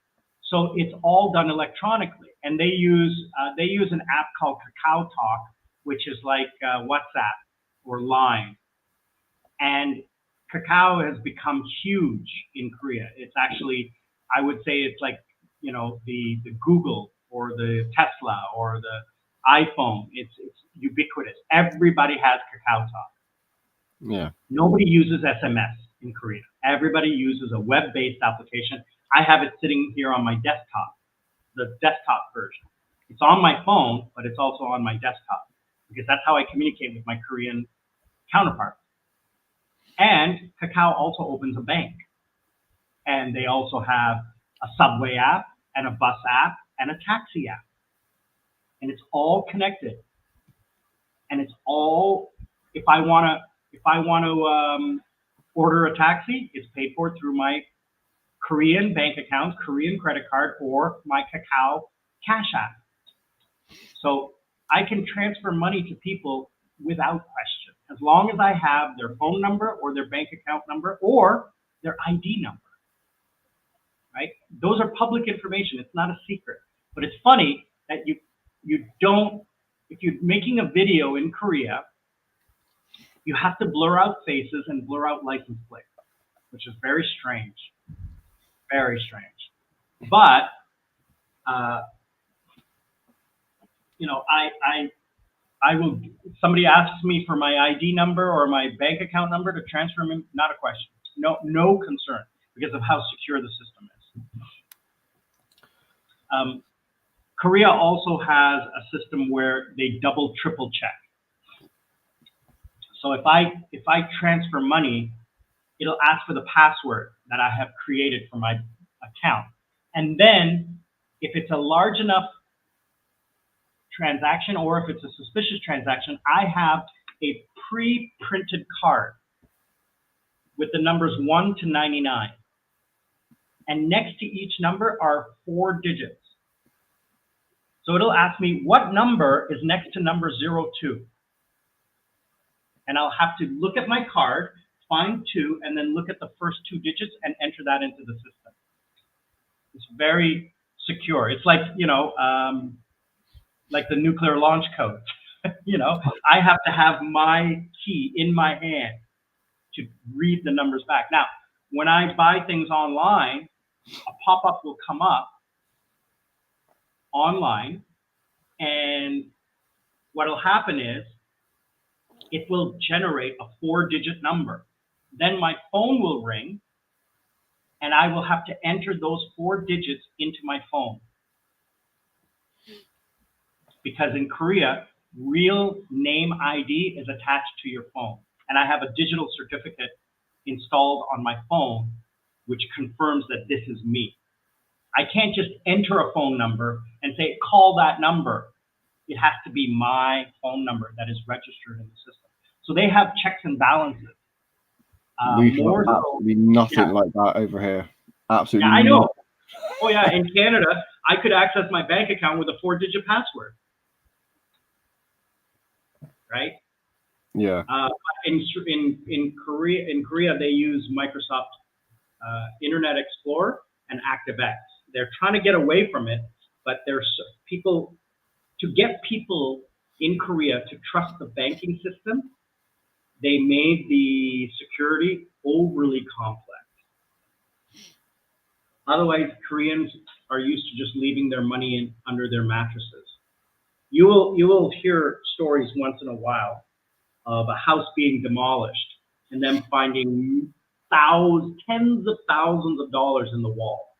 so it's all done electronically, and they use an app called Kakao Talk, which is like WhatsApp or Line, and Kakao has become huge in Korea. It's actually, I would say it's like, the Google or the Tesla or the iPhone. It's ubiquitous. Everybody has Kakao Talk. Yeah. Nobody uses SMS in Korea. Everybody uses a web-based application. I have it sitting here on my desktop, the desktop version. It's on my phone, but it's also on my desktop because that's how I communicate with my Korean counterparts. And Kakao also opens a bank. And they also have a subway app and a bus app and a taxi app. And it's all connected. And it's all, if I want to order a taxi, it's paid for through my Korean bank account, Korean credit card, or my Kakao Cash app. So I can transfer money to people without question, as long as I have their phone number or their bank account number or their ID number, right? Those are public information. It's not a secret. But it's funny that you don't, if you're making a video in Korea, you have to blur out faces and blur out license plates, which is very strange. Very strange. But, I will, if somebody asks me for my ID number or my bank account number to transfer them, not a question. No concern because of how secure the system is. Korea also has a system where they double, triple check. So if I transfer money, it'll ask for the password that I have created for my account. And then if it's a large enough transaction or if it's a suspicious transaction, I have a pre-printed card with the numbers 1 to 99. And next to each number are 4 digits. So it'll ask me what number is next to number 02. And I'll have to look at my card, find 2, and then look at the first 2 digits and enter that into the system. It's very secure. It's like, like the nuclear launch code. I have to have my key in my hand to read the numbers back. Now, when I buy things online, a pop-up will come up online, and what will happen is it will generate a 4-digit number. Then my phone will ring, and I will have to enter those 4 digits into my phone. because in Korea, real name ID is attached to your phone. And I have a digital certificate installed on my phone, which confirms that this is me. I can't just enter a phone number and say, call that number. It has to be my phone number that is registered in the system. So they have checks and balances. We've got absolutely nothing like that over here. Absolutely. Yeah, I know. Oh yeah, in Canada, I could access my bank account with a 4-digit password. Right? Yeah. In Korea, they use Microsoft Internet Explorer and ActiveX. They're trying to get away from it, but there's people to get people in Korea to trust the banking system. They made the security overly complex. Otherwise, Koreans are used to just leaving their money under their mattresses. You will hear stories once in a while of a house being demolished and them finding tens of thousands of dollars in the wall.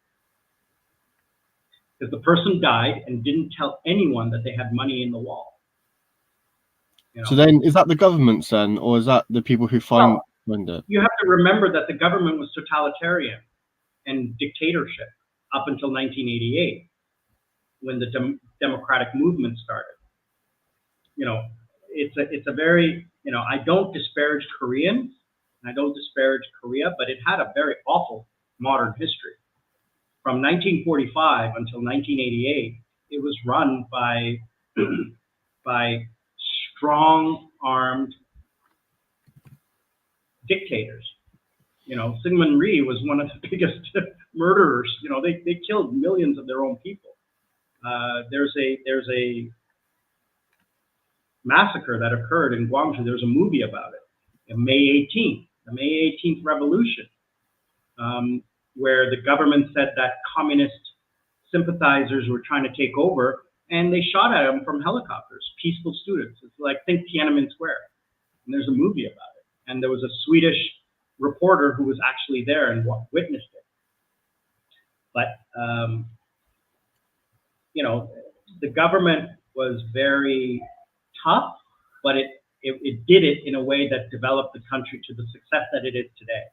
Because the person died and didn't tell anyone that they had money in the wall. You know? So then, is that the government's then, or is that the people who find it? You have to remember that the government was totalitarian and dictatorship up until 1988, when the democratic movement started. You know, it's a very, you know, I don't disparage Koreans, and I don't disparage Korea, but it had a very awful modern history. From 1945 until 1988, it was run by by strong-armed dictators. You know, Syngman Rhee was one of the biggest murderers. You know, they killed millions of their own people. There's a massacre that occurred in Gwangju. There's a movie about it. On May 18th, the May 18th revolution, where the government said that communist sympathizers were trying to take over, and they shot at them from helicopters, peaceful students. It's like, think Tiananmen Square. And there's a movie about it. And there was a Swedish reporter who was actually there and witnessed it. But, you know, the government was very tough, but it did it in a way that developed the country to the success that it is today.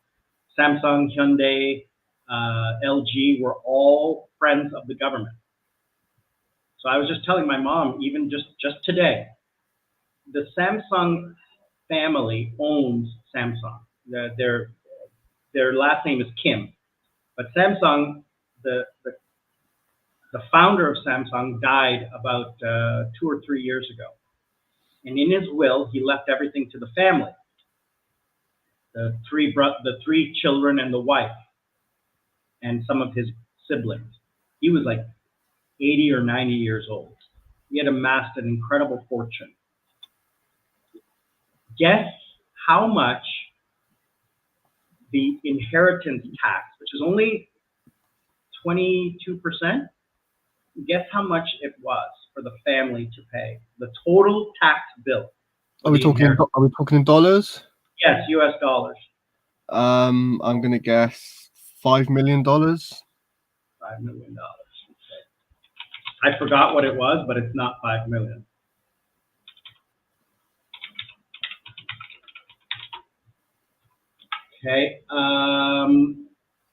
Samsung, Hyundai, LG were all friends of the government. So I was just telling my mom, even just today, the Samsung family owns Samsung. Their last name is Kim, but Samsung, the founder of Samsung died about 2 or 3 years ago, and in his will he left everything to the family, the three children and the wife, and some of his siblings. He was like 80 or 90 years old. He had amassed an incredible fortune. Guess how much the inheritance tax, which is only 22%, guess how much it was for the family to pay? The total tax bill. Are we talking in dollars? Yes, US dollars. I'm gonna guess $5 million. $5 million. I forgot what it was, but it's not 5 million. Okay,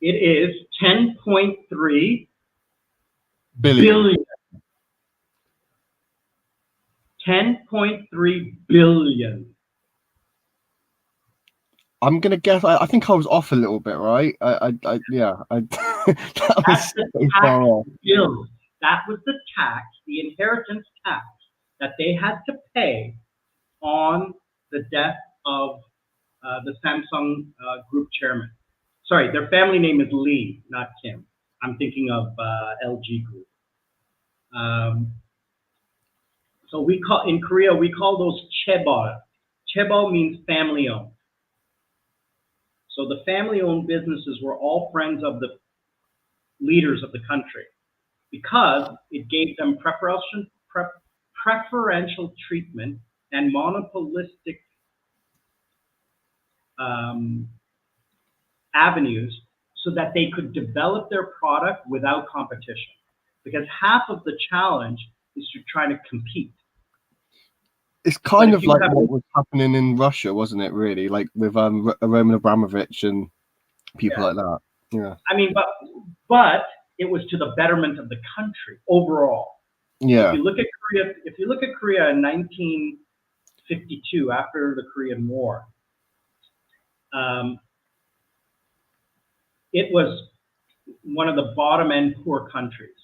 it is 10.3 billion. 10.3 billion. I'm gonna guess. I think I was off a little bit, right? That was so far off. Bill. That was the tax, the inheritance tax that they had to pay on the death of the Samsung group chairman. Sorry, their family name is Lee, not Kim. I'm thinking of LG Group. So in Korea, we call those chaebol. Chaebol means family owned. So the family owned businesses were all friends of the leaders of the country because it gave them preferential treatment and monopolistic avenues so that they could develop their product without competition. Because half of the challenge is to try to compete. It's kind of like what was happening in Russia, wasn't it? Really, like with Roman Abramovich and people like that. Yeah. I mean, but it was to the betterment of the country overall. Yeah. If you look at Korea in 1952, after the Korean War, it was one of the bottom end poor countries.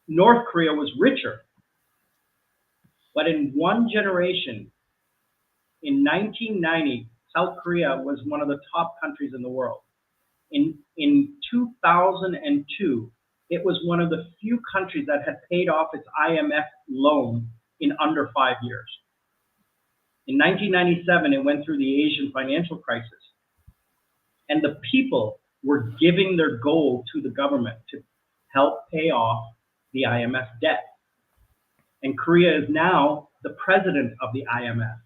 North Korea was richer, but in one generation, in 1990, South Korea was one of the top countries in the world. In 2002, it was one of the few countries that had paid off its IMF loan in under 5 years. In 1997, it went through the Asian financial crisis, and the people were giving their gold to the government to help pay off the IMF debt. And Korea is now the president of the IMF,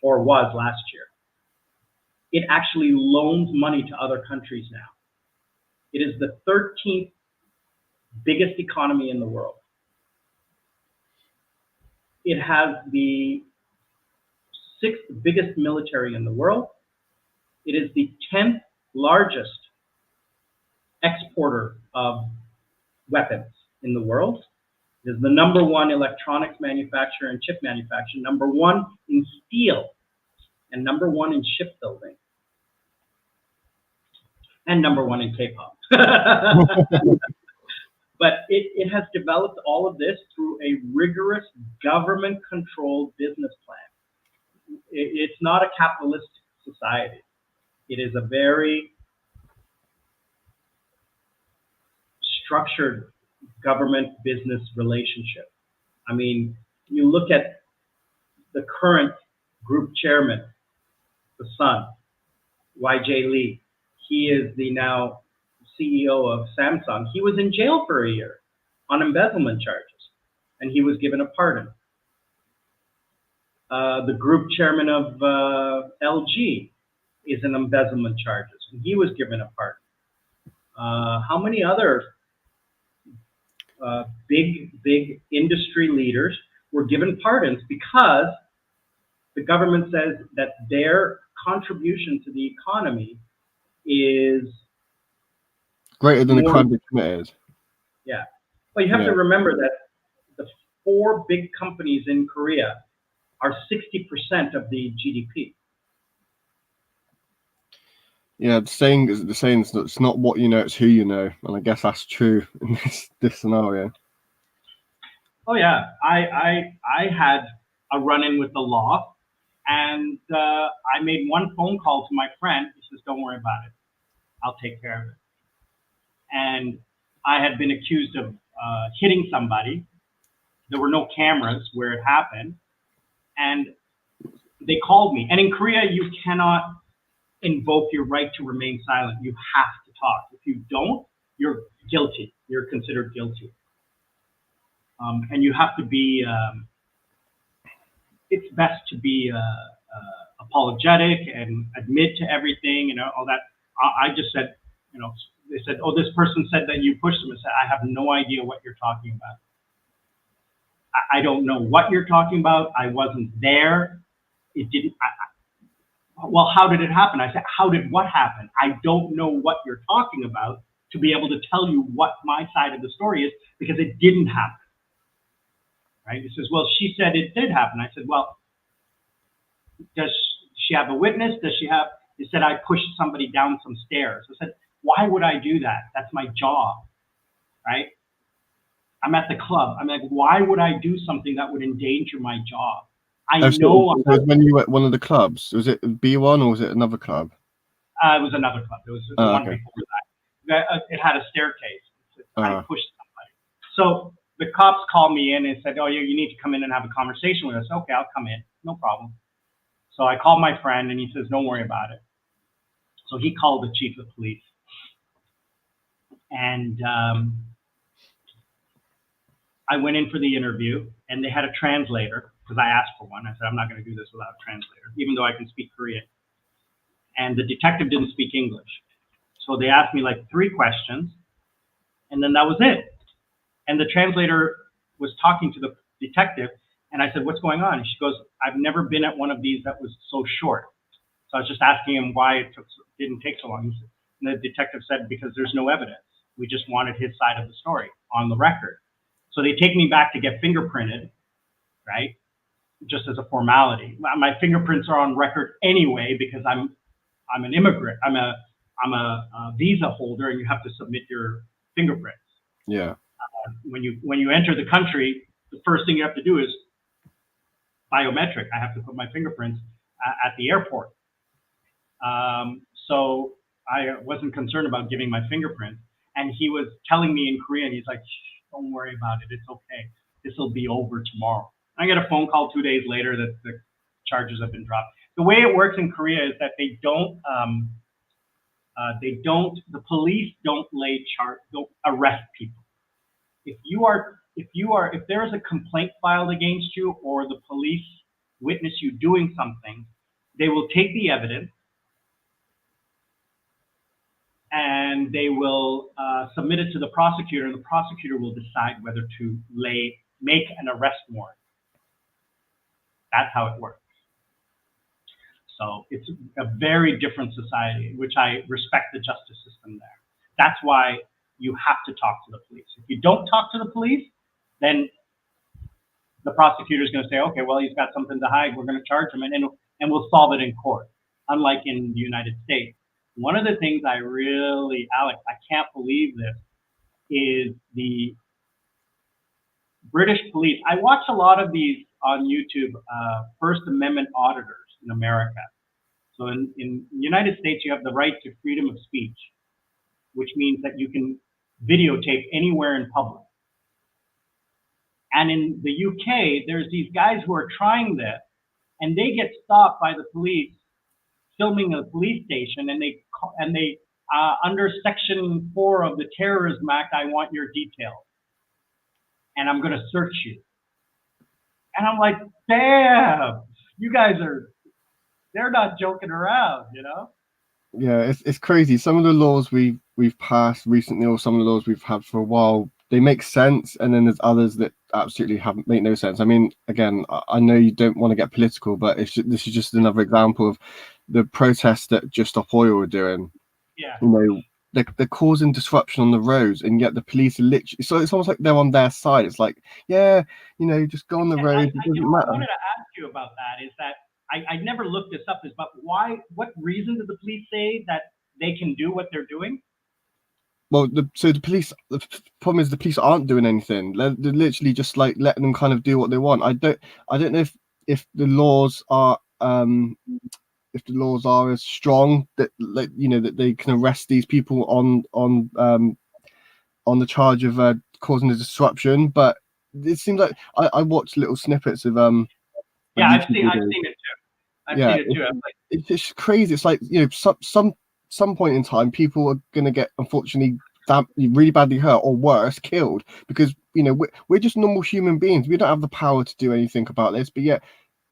or was last year. It actually loans money to other countries now. It is the 13th biggest economy in the world. It has the 6th biggest military in the world. It is the 10th largest exporter of weapons in the world. It is the number 1 electronics manufacturer and chip manufacturer, number 1 in steel, and number 1 in shipbuilding, and number 1 in K-pop. But it has developed all of this through a rigorous government-controlled business plan. It's not a capitalist society. It is a very structured government-business relationship. I mean, you look at the current group chairman, the son, YJ Lee. He is the now CEO of Samsung. He was in jail for a year on embezzlement charges, and he was given a pardon. The group chairman of LG is in embezzlement charges, and he was given a pardon. How many other big industry leaders were given pardons because the government says that their contribution to the economy is greater than the crime they committed. Yeah. Well, you have to remember that the 4 big companies in Korea are 60% of the GDP. Yeah, the saying is it's not what you know, it's who you know, and I guess that's true in this scenario. Oh yeah, I had a run-in with the law, and I made one phone call to my friend. He says, "Don't worry about it. I'll take care of it." And I had been accused of hitting somebody. There were no cameras where it happened, and they called me. And in Korea, you cannot invoke your right to remain silent. You have to talk. If you don't, you're guilty. You're considered guilty. And you have to be, it's best to be apologetic and admit to everything, all that. I just said, they said, "Oh, this person said that you pushed them." I said, "I have no idea what you're talking about. I don't know what you're talking about. I wasn't there. It didn't, well, how did it happen?" I said, "How did what happen? I don't know what you're talking about to be able to tell you what my side of the story is, because it didn't happen." Right? He says, "Well, she said it did happen." I said, "Well, does she have a witness? Does she have?" He said, "I pushed somebody down some stairs." I said, "Why would I do that? That's my job." Right? I'm at the club. I'm like, why would I do something that would endanger my job? I know. So when you were at one of the clubs, was it B1 or was it another club? It was another club. It was the one before that. It had a staircase. I pushed somebody. So the cops called me in and said, "Oh, you need to come in and have a conversation with us." "Okay, I'll come in. No problem." So I called my friend, and he says, "Don't worry about it." So he called the chief of police. And I went in for the interview, and they had a translator, because I asked for one. I said, "I'm not going to do this without a translator, even though I can speak Korean." And the detective didn't speak English. So they asked me like 3 questions, and then that was it. And the translator was talking to detective, and I said, "What's going on?" And she goes, "I've never been at one of these that was so short." So I was just asking him why didn't take so long. And the detective said, "Because there's no evidence. We just wanted his side of the story on the record." So they take me back to get fingerprinted, right? Just as a formality. My fingerprints are on record anyway because I'm an immigrant. I'm a visa holder, and you have to submit your fingerprints. Yeah. When you enter the country, the first thing you have to do is biometric. I have to put my fingerprints at the airport. So I wasn't concerned about giving my fingerprint. And he was telling me in Korean, he's like, "Don't worry about it. It's okay. This will be over tomorrow." I get a phone call 2 days later that the charges have been dropped. The way it works in Korea is that the police don't arrest people. If there is a complaint filed against you or the police witness you doing something, they will take the evidence and they will submit it to the prosecutor, and the prosecutor will decide whether to make an arrest warrant. That's how it works. So it's a very different society, which I respect the justice system there. That's why you have to talk to the police. If you don't talk to the police, then the prosecutor is going to say, "Okay, well, he's got something to hide. We're going to charge him, and we'll solve it in court." Unlike in the United States. One of the things Alex, I can't believe this, is the British police. I watch a lot of these on YouTube, First Amendment auditors in America. So in the United States, you have the right to freedom of speech, which means that you can videotape anywhere in public. And in the UK, there's these guys who are trying this, and they get stopped by the police filming a police station, and they under Section 4 of the Terrorism Act, "I want your details, and I'm going to search you." And I'm like, damn, you guys they're not joking around, you know? Yeah, it's crazy. Some of the laws we've passed recently, or some of the laws we've had for a while, they make sense, and then there's others that absolutely make no sense. I mean, again, I know you don't want to get political, but this is just another example of the protests that Just Stop Oil are doing. Yeah. You know, they're causing disruption on the roads, and yet the police are literally, so it's almost like they're on their side. It's like, yeah, just go on the road. It doesn't matter. I wanted to ask you about that. Is that I never looked this up, but what reason did the police say that they can do what they're doing? Well, the problem is the police aren't doing anything. They're literally just like letting them kind of do what they want. I don't know if the laws are as strong that that they can arrest these people on the charge of causing a disruption. But it seems like I watched little snippets of Yeah, I've seen it too. I've seen it too. It's just crazy. It's like some point in time, people are going to get, unfortunately, really badly hurt or worse, killed, because we're just normal human beings. We don't have the power to do anything about this, but yet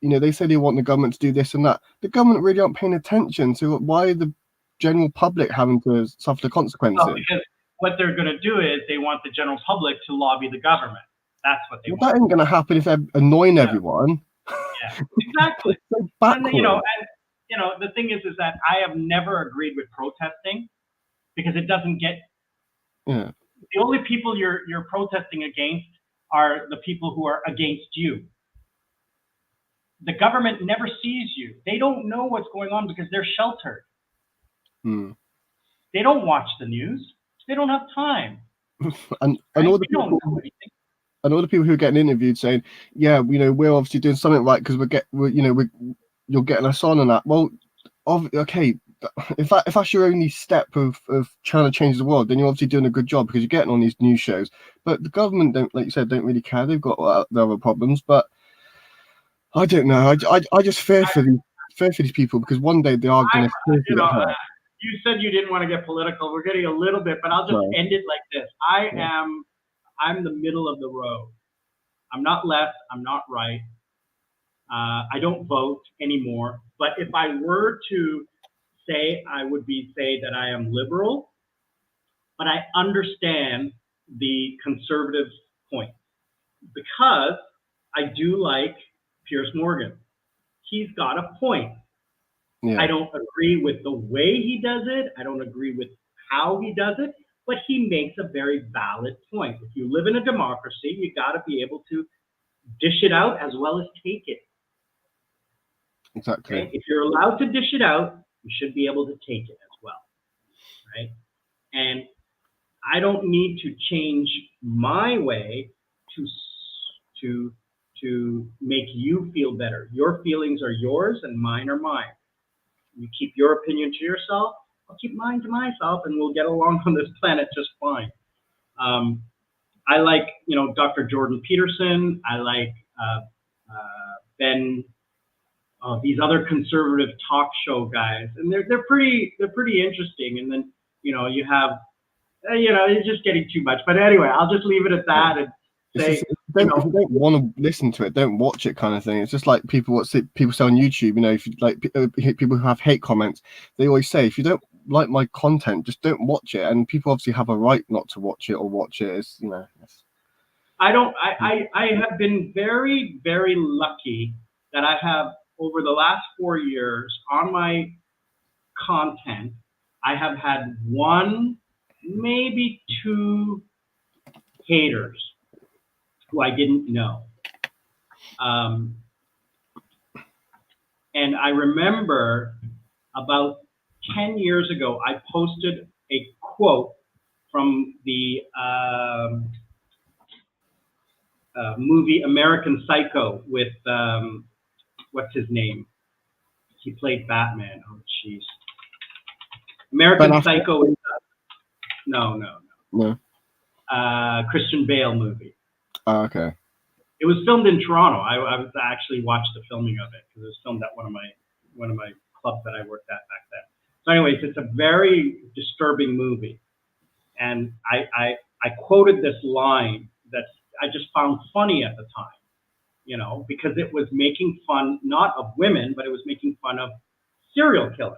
they say they want the government to do this and that. The government really aren't paying attention to why the general public having to suffer the consequences. Oh, because what they're going to do is they want the general public to lobby the government. That's what they want. That ain't going to happen if they're annoying everyone. Yeah, exactly. So backwards. And the thing is that I have never agreed with protesting because it doesn't get. Yeah. The only people you're protesting against are the people who are against you. The government never sees you. They don't know what's going on because they're sheltered. They don't watch the news. They don't have time. and all the people. And all the people who are getting interviewed saying, "Yeah, we're obviously doing something right because you're getting us on and that." Well, okay, if that's your only step of trying to change the world, then you're obviously doing a good job because you're getting on these news shows. But the government don't, like you said, don't really care. They've got their other problems. But I don't know. I just fear for these people because one day they are going to. You said you didn't want to get political. We're getting a little bit, but I'll just end it like this. I'm the middle of the road. I'm not left. I'm not right. I don't vote anymore. But if I were to say, I would say that I am liberal, but I understand the conservative point because I do like Pierce Morgan. He's got a point. Yeah. I don't agree with the way he does it. I don't agree with how he does it, but he makes a very valid point. If you live in a democracy, you got to be able to dish it out as well as take it. Exactly. Okay? If you're allowed to dish it out, you should be able to take it as well, right? And I don't need to change my way to to to make you feel better. Your feelings are yours and mine are mine. You keep your opinion to yourself. I'll keep mine to myself, and we'll get along on this planet just fine. I like, Dr. Jordan Peterson. I like Ben. These other conservative talk show guys, and they're pretty interesting. And then you have it's just getting too much. But anyway, I'll just leave it at that and say, if you don't want to listen to it, don't watch it, kind of thing. It's just like people say on YouTube. If you like people who have hate comments, they always say, if you don't like my content, just don't watch it. And people obviously have a right not to watch it or watch it. It's I have been very, very lucky that I have, over the last 4 years, on my content, I have had one, maybe two haters who I didn't know. And I remember about 10 years ago, I posted a quote from the movie American Psycho with, what's his name? He played Batman. Oh, jeez. American Psycho is no. Christian Bale movie. Oh, okay. It was filmed in Toronto. I was actually watched the filming of it because it was filmed at one of my clubs that I worked at back then. So, anyways, it's a very disturbing movie, and I quoted this line that I just found funny at the time, because it was making fun not of women, but it was making fun of serial killers.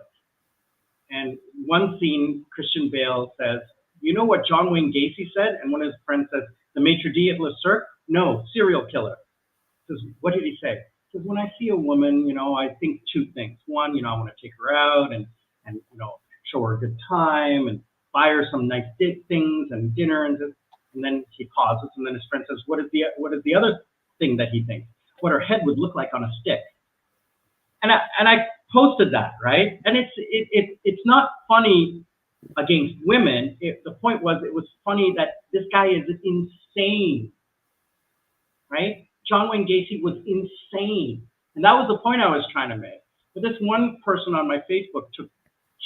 And one scene, Christian Bale says, "You know what John Wayne Gacy said?" And one of his friends says, "The maitre d' at Le Cirque? No, serial killer." He says, "What did he say?" He says, "When I see a woman, I think two things. One, I want to take her out and show her a good time and buy her some nice things and dinner." And then he pauses, and then his friend says, what is the other thing that he thinks? What her head would look like on a stick. And I posted that, right? And it's not funny against women. The point was, it was funny that this guy is insane, right? John Wayne Gacy was insane. And that was the point I was trying to make. But this one person on my Facebook took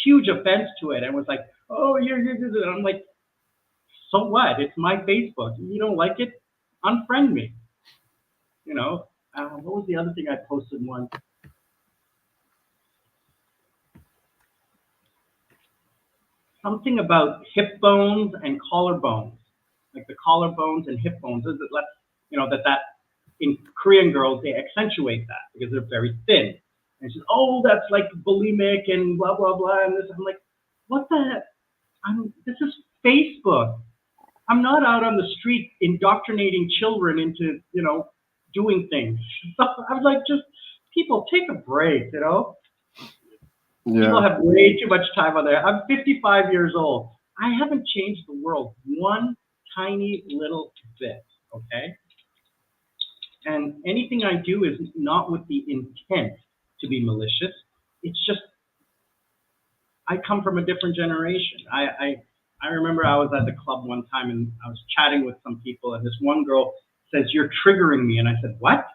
huge offense to it and was like, "Oh, you're." And I'm like, so what? It's my Facebook. You don't like it? Unfriend me. What was the other thing I posted once? Something about hip bones and collarbones, like the collarbones and hip bones. That in Korean girls, they accentuate that because they're very thin. And she says, "Oh, that's like bulimic and blah blah blah." And this, I'm like, what the? This is Facebook. I'm not out on the street indoctrinating children into doing things. So I was like, just people take a break. Yeah. People have way too much time on there. I'm 55 years old. I haven't changed the world one tiny little bit. Okay. And anything I do is not with the intent to be malicious. It's just, I come from a different generation. I remember I was at the club one time and I was chatting with some people, and this one girl says, "You're triggering me." And I said, "What?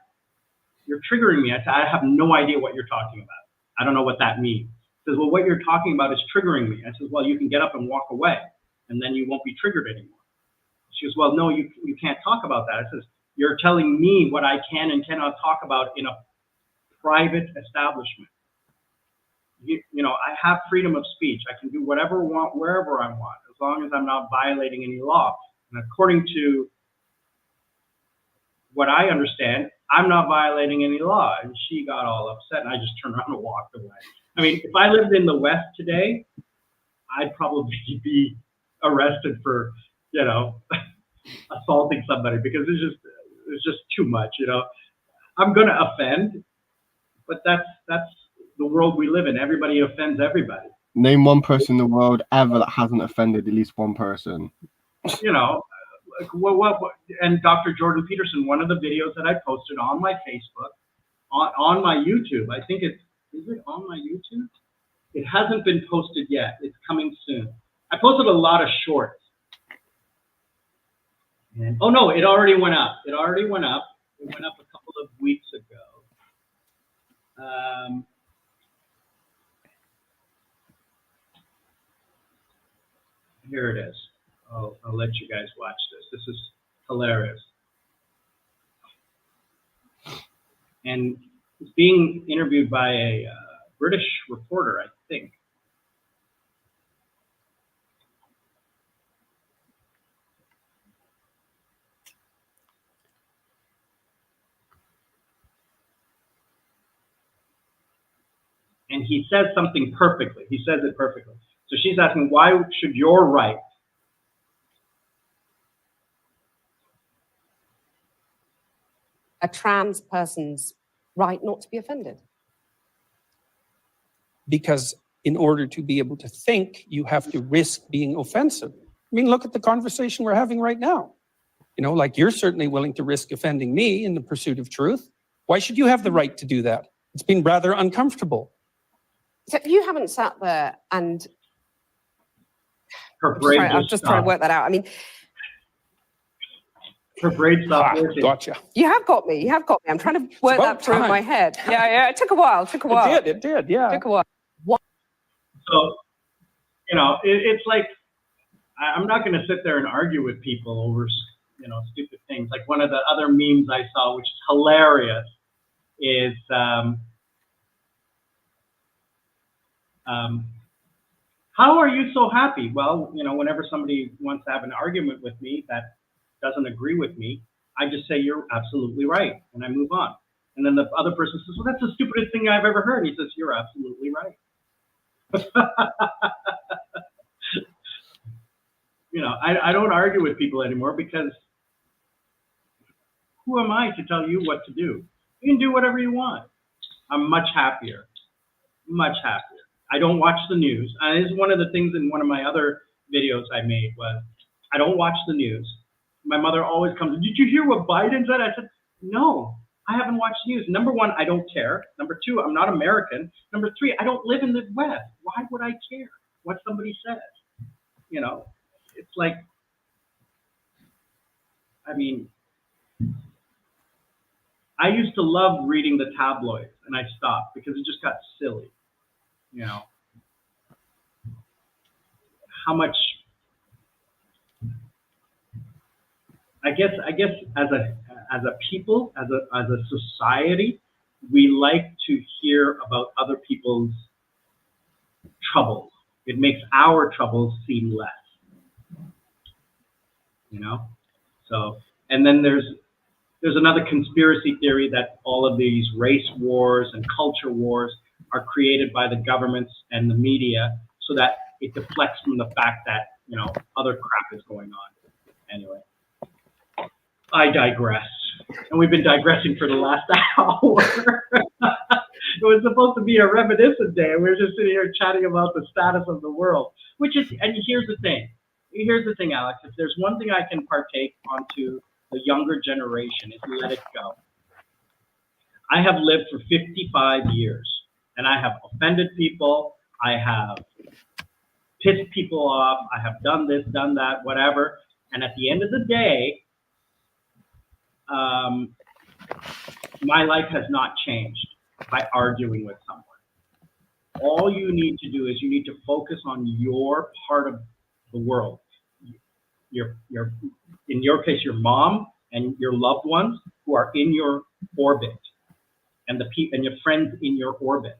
You're triggering me?" I said, "I have no idea what you're talking about. I don't know what that means." She says, "Well, what you're talking about is triggering me." I said, "Well, you can get up and walk away, and then you won't be triggered anymore." She goes, "Well, no, you can't talk about that." I says, "You're telling me what I can and cannot talk about in a private establishment. I have freedom of speech. I can do whatever I want, wherever I want, as long as I'm not violating any law. And according to what I understand, I'm not violating any law." And she got all upset, and I just turned around and walked away. I mean, if I lived in the West today, I'd probably be arrested for, assaulting somebody, because it's just too much, I'm going to offend, but that's the world we live in. Everybody offends everybody. Name one person in the world ever that hasn't offended at least one person. You know, like, what, and Dr. Jordan Peterson, one of the videos that I posted on my Facebook, on my YouTube, I think is it on my YouTube? It hasn't been posted yet. It's coming soon. I posted a lot of shorts. And, oh no, it already went up. It already went up. It went up a couple of weeks ago. Here it is. I'll let you guys watch this. This is hilarious. And it's being interviewed by a British reporter, I think. And he says something perfectly. He says it perfectly. So she's asking, why should your right a trans person's right not to be offended? Because in order to be able to think, you have to risk being offensive. I mean, look at the conversation we're having right now. You know, like, you're certainly willing to risk offending me in the pursuit of truth. Why should you have the right to do that? It's been rather uncomfortable. So you haven't sat there and her brain I'm just trying to work that out. I mean, her brain stopped working. Gotcha. you have got me. You have got me. I'm trying to work that through in my head. Yeah. It took a while. It did, yeah. It took a while. So, you know, it's like, I'm not going to sit there and argue with people over, you know, stupid things. Like, one of the other memes I saw, which is hilarious, is how are you so happy? Well, you know, whenever somebody wants to have an argument with me that doesn't agree with me, I just say, you're absolutely right, and I move on. And then the other person says, well, that's the stupidest thing I've ever heard. And he says, you're absolutely right. You know, I don't argue with people anymore, because who am I to tell you what to do? You can do whatever you want. I'm much happier, much happier. I don't watch the news. And this is one of the things in one of my other videos I made was, I don't watch the news. My mother always comes, did you hear what Biden said? I said, no, I haven't watched news. Number one, I don't care. Number two, I'm not American. Number three, I don't live in the West. Why would I care what somebody says? You know, it's like, I mean, I used to love reading the tabloids, and I stopped because it just got silly. You know, how much, I guess as a people, as a society, we like to hear about other people's troubles. It makes our troubles seem less. You know? So, and then there's another conspiracy theory that all of these race wars and culture wars are created by the governments and the media so that it deflects from the fact that, you know, other crap is going on. Anyway, I digress. And we've been digressing for the last hour. It was supposed to be a reminiscent day, and we were just sitting here chatting about the status of the world, which is, and here's the thing. Here's the thing, Alex. If there's one thing I can partake onto the younger generation, is let it go. I have lived for 55 years, and I have offended people. I have pissed people off. I have done this, done that, whatever. And at the end of the day, my life has not changed by arguing with someone. All you need to do is you need to focus on your part of the world. In your case, your mom and your loved ones who are in your orbit, and and your friends in your orbit.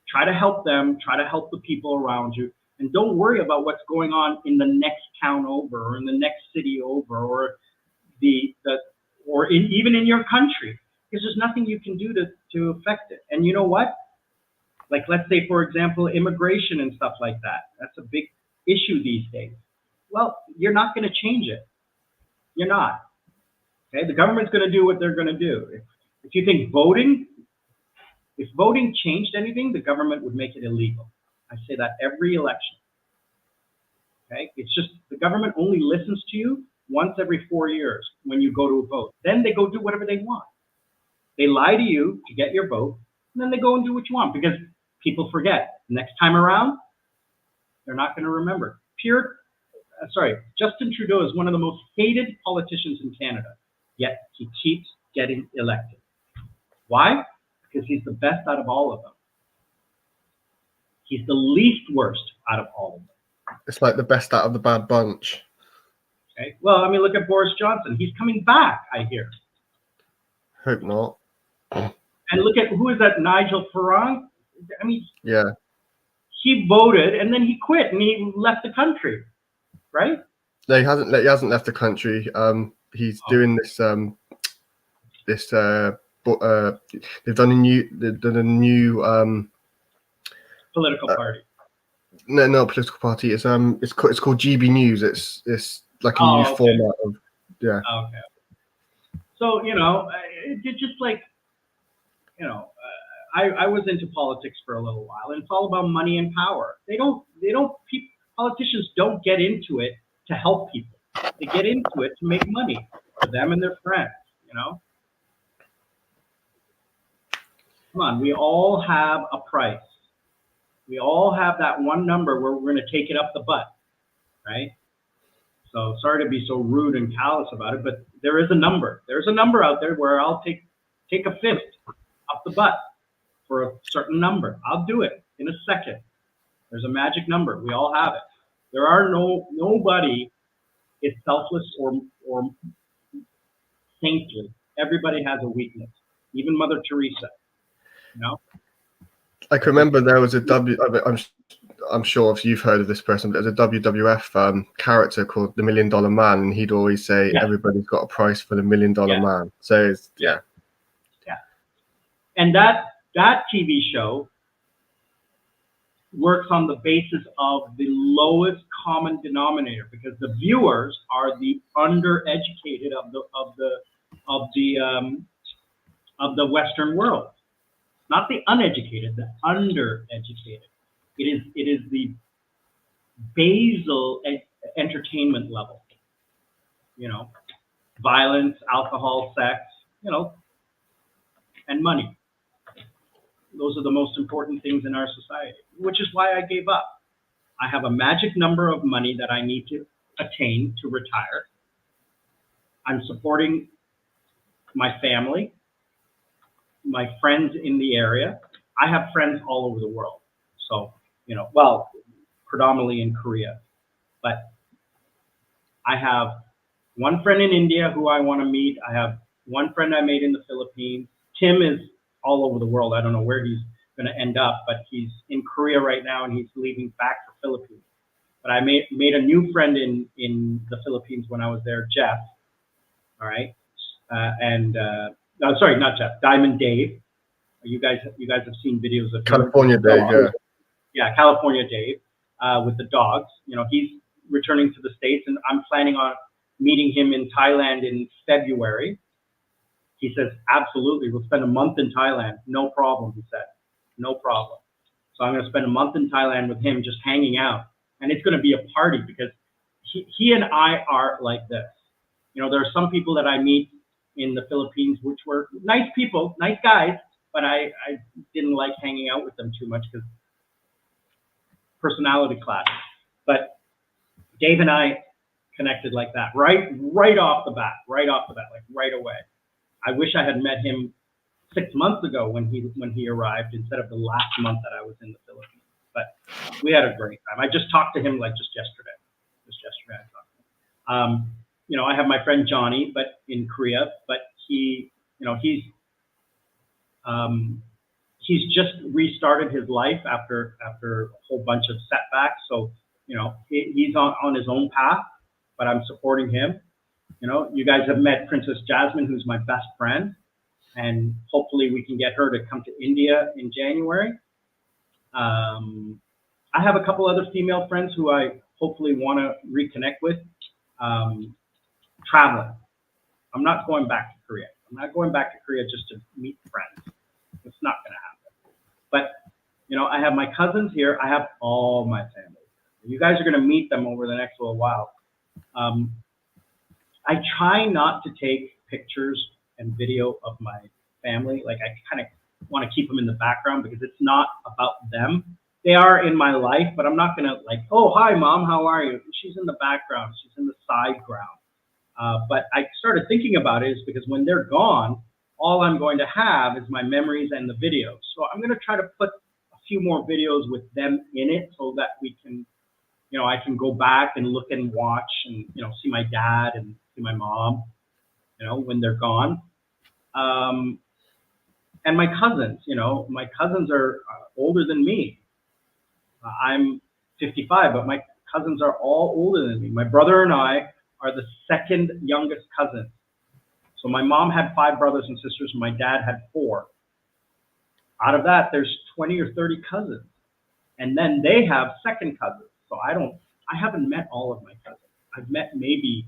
Try to help them. Try to help the people around you, and don't worry about what's going on in the next town over, or in the next city over, or even in your country, because there's nothing you can do to affect it. And you know what? Like, let's say, for example, immigration and stuff like that. That's a big issue these days. Well, you're not going to change it. You're not. Okay? The government's going to do what they're going to do. If you think if voting changed anything, the government would make it illegal. I say that every election. Okay? It's just the government only listens to you once every 4 years when you go to a vote. Then they go do whatever they want. They lie to you to get your vote, and then they go and do what you want because people forget. Next time around, they're not going to remember. Justin Trudeau is one of the most hated politicians in Canada, yet he keeps getting elected. Why? Because he's the best out of all of them. He's the least worst out of all of them. It's like the best out of the bad bunch. Okay. Well, I mean, look at Boris Johnson. He's coming back, I hear. Hope not. And look at who is that? Nigel Farage. I mean, Yeah. He voted and then he quit and he left the country, right? No, he hasn't left the country. He's doing this. They've done a new Political party. No, not a political party. It's called GB News. It's like a new format of Okay. So it's just like I was into politics for a little while, and it's all about money and power. Politicians don't get into it to help people. They get into it to make money for them and their friends. Come on, we all have a price. We all have that one number where we're going to take it up the butt, right? So sorry to be so rude and callous about it, but there is a number. There's a number out there where I'll take a fist up the butt for a certain number. I'll do it in a second. There's a magic number. We all have it. There are nobody is selfless or saintly. Everybody has a weakness. Even Mother Teresa. I can remember there was I'm sure if you've heard of this person, but there's a WWF character called the $1 Million Man, and he'd always say everybody's got a price for the $1 Million Man. So it's and that TV show works on the basis of the lowest common denominator, because the viewers are the undereducated of the Western world, not the uneducated, the undereducated. It is the basal entertainment level. Violence, alcohol, sex, and money. Those are the most important things in our society, which is why I gave up. I have a magic number of money that I need to attain to retire. I'm supporting my family, my friends in the area. I have friends all over the world. So, predominantly in Korea. But I have one friend in India who I want to meet. I have one friend I made in the Philippines. Tim is all over the world. I don't know where he's going to end up, but he's in Korea right now and he's leaving back for Philippines. But I made a new friend in the Philippines when I was there, Jeff. All right. Sorry, not Jeff, Diamond Dave. You guys have seen videos of California Dave, yeah, California Dave, with the dogs. He's returning to the States, and I'm planning on meeting him in Thailand in February. He says, absolutely, we'll spend a month in Thailand. No problem, he said. No problem. So I'm going to spend a month in Thailand with him, just hanging out. And it's going to be a party because he and I are like this. There are some people that I meet in the Philippines, which were nice people, nice guys, but I didn't like hanging out with them too much because personality clash. But Dave and I connected like that, right off the bat, like right away. I wish I had met him 6 months ago when he arrived instead of the last month that I was in the Philippines. But we had a great time. I just talked to him just yesterday. I talked to him. I have my friend Johnny, but in Korea, but he's just restarted his life after a whole bunch of setbacks. So, he's on his own path, but I'm supporting him. You guys have met Princess Jasmine, who's my best friend, and hopefully we can get her to come to India in January. I have a couple other female friends who I hopefully want to reconnect with. Traveling. I'm not going back to Korea. I'm not going back to Korea just to meet friends. It's not going to happen. But, you know, I have my cousins here. I have all my family. You guys are going to meet them over the next little while. I try not to take pictures and video of my family. Like, I kind of want to keep them in the background because it's not about them. They are in my life, but I'm not going to like, oh, hi, Mom, how are you? She's in the background. She's in the side ground. But I started thinking about it is because when they're gone, all I'm going to have is my memories and the videos. So I'm going to try to put a few more videos with them in it so that we can, you know, I can go back and look and watch and, you know, see my dad and see my mom, you know, when they're gone. And my cousins, you know, my cousins are older than me. I'm 55, but my cousins are all older than me. My brother and I are the second youngest cousins. So my mom had 5 brothers and sisters, and my dad had 4. Out of that, there's 20 or 30 cousins. And then they have second cousins. So I haven't met all of my cousins. I've met maybe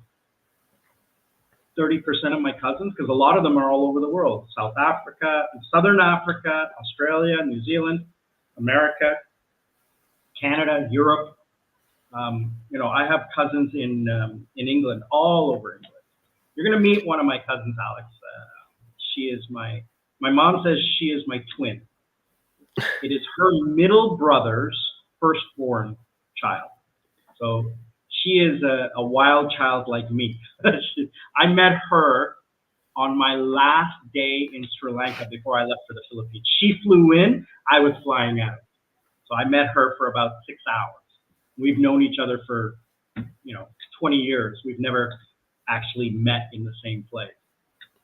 30% of my cousins because a lot of them are all over the world. South Africa, Southern Africa, Australia, New Zealand, America, Canada, Europe. You know, I have cousins in England, all over England. You're going to meet one of my cousins, Alex. She is my mom says she is my twin. It is her middle brother's firstborn child. So she is a wild child like me. I met her on my last day in Sri Lanka before I left for the Philippines. She flew in, I was flying out. So I met her for about 6 hours. We've known each other for, you know, 20 years. We've never actually met in the same place.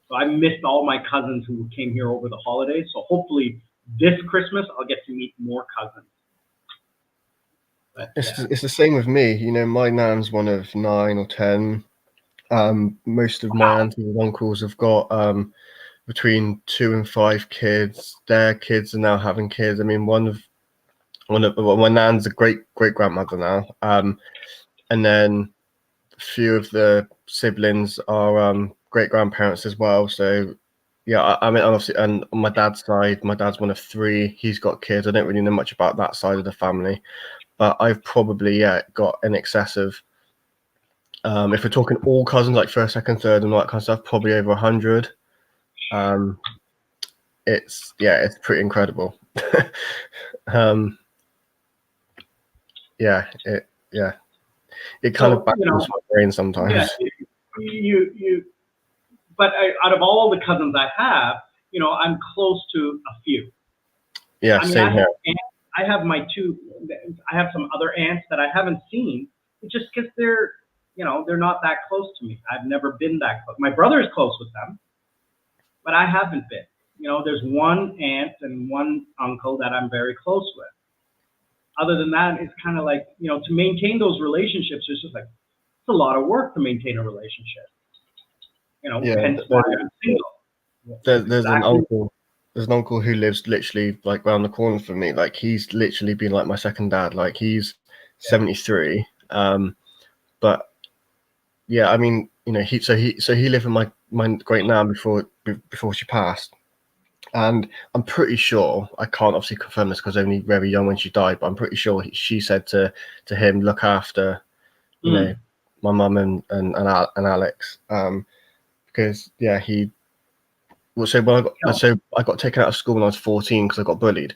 So I missed all my cousins who came here over the holidays. So hopefully this Christmas I'll get to meet more cousins. But, It's the same with me. You know, my nan's one of 9 or 10. Most of my aunties and uncles have got between 2 and 5 kids. Their kids are now having kids. I mean, one of my nan's a great grandmother now, and then a few of the siblings are great grandparents as well. So yeah, I mean, obviously, and on my dad's side, my dad's one of 3. He's got kids. I don't really know much about that side of the family, but I've probably got in excess of, if we're talking all cousins, like first, second, third, and all that kind of stuff, probably over 100. It's pretty incredible. It kind of backwards my brain sometimes. Yeah, but out of all the cousins I have, you know, I'm close to a few. Yeah, I mean, same here. I have some other aunts that I haven't seen, just because they're not that close to me. I've never been that close. My brother is close with them, but I haven't been. You know, there's one aunt and one uncle that I'm very close with. Other than that, it's kind of like, you know, to maintain those relationships, it's just like, it's a lot of work to maintain a relationship. You know, hence why I'm single. There's an uncle who lives literally like around the corner from me. Like, he's literally been like my second dad. Like, he's 73. But yeah, I mean, you know, he lived with my great nan before she passed. And I'm pretty sure, I can't obviously confirm this because I was only very young when she died, but I'm pretty sure she said to him, look after, you know, my mum and Alex. Because I got taken out of school when I was 14 because I got bullied.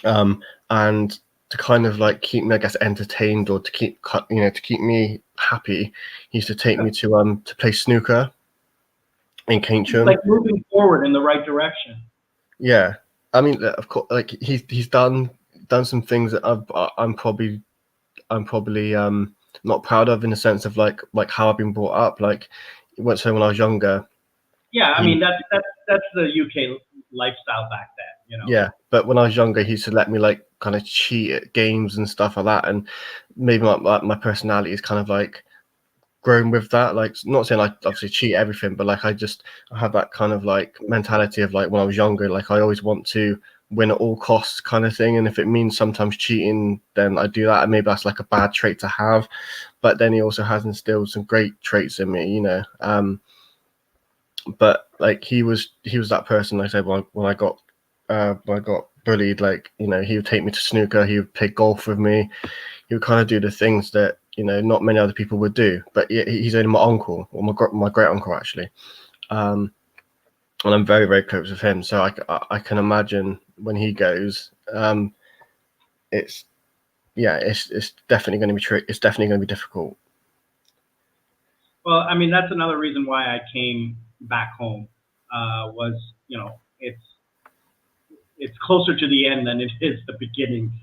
And to kind of like keep me, I guess, entertained, or to keep me happy, he used to take me to play snooker in Keynsham. Like moving forward in the right direction. Yeah, I mean, of course, like he's done some things that I'm probably not proud of, in the sense of like how I've been brought up. Like, when I was younger. Yeah, I mean that's the UK lifestyle back then, you know. Yeah, but when I was younger, he used to let me like kind of cheat at games and stuff like that, and maybe my personality is kind of like grown with that. Like, not saying I obviously cheat everything, but like I have that kind of like mentality of like, when I was younger, like I always want to win at all costs kind of thing, and if it means sometimes cheating, then I do that. And maybe that's like a bad trait to have, but then he also has instilled some great traits in me, you know. but like he was that person. Like I said, when I got bullied, like, you know, he would take me to snooker, he would play golf with me, he would kind of do the things that, you know, not many other people would do. But he's only my uncle, or my great uncle actually, and I'm very, very close with him. So I can imagine when he goes, it's definitely going to be it's definitely going to be difficult. Well, I mean, that's another reason why I came back home. Was, you know, it's closer to the end than it is the beginning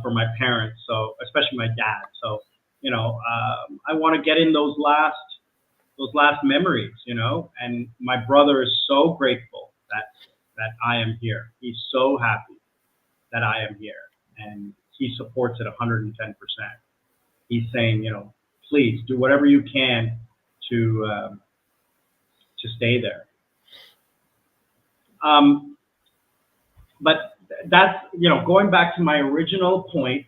for my parents. So, especially my dad. So, you know, I want to get in those last memories, you know. And my brother is so grateful that I am here. He's so happy that I am here, and he supports it 110%. He's saying, you know, please do whatever you can to stay there. But that's, you know, going back to my original point,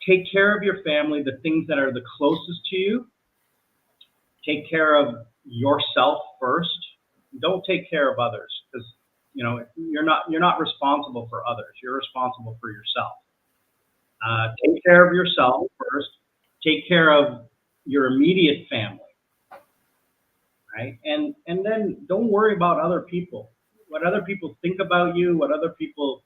take care of your family, the things that are the closest to you. Take care of yourself first. Don't take care of others, because, you know, you're not responsible for others. You're responsible for yourself. Take care of yourself first. Take care of your immediate family, right? And then don't worry about other people. What other people think about you, what other people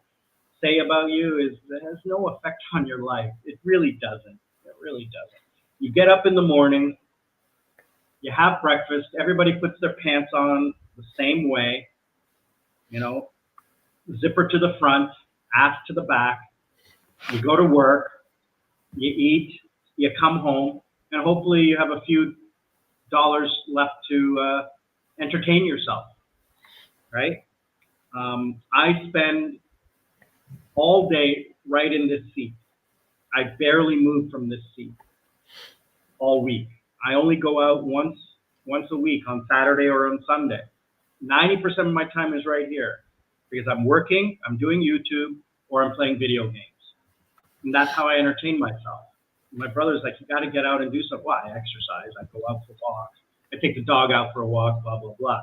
say about you, it has no effect on your life. It really doesn't. It really doesn't. You get up in the morning, you have breakfast, everybody puts their pants on the same way, you know, zipper to the front, ass to the back. You go to work, you eat, you come home, and hopefully you have a few dollars left to entertain yourself, right? I spend all day right in this seat. I barely move from this seat all week. I only go out once a week, on Saturday or on Sunday. 90% of my time is right here, because I'm working, I'm doing YouTube, or I'm playing video games. And that's how I entertain myself. My brother's like, you got to get out and do something. Well, I exercise, I go out for walks, I take the dog out for a walk, blah, blah, blah.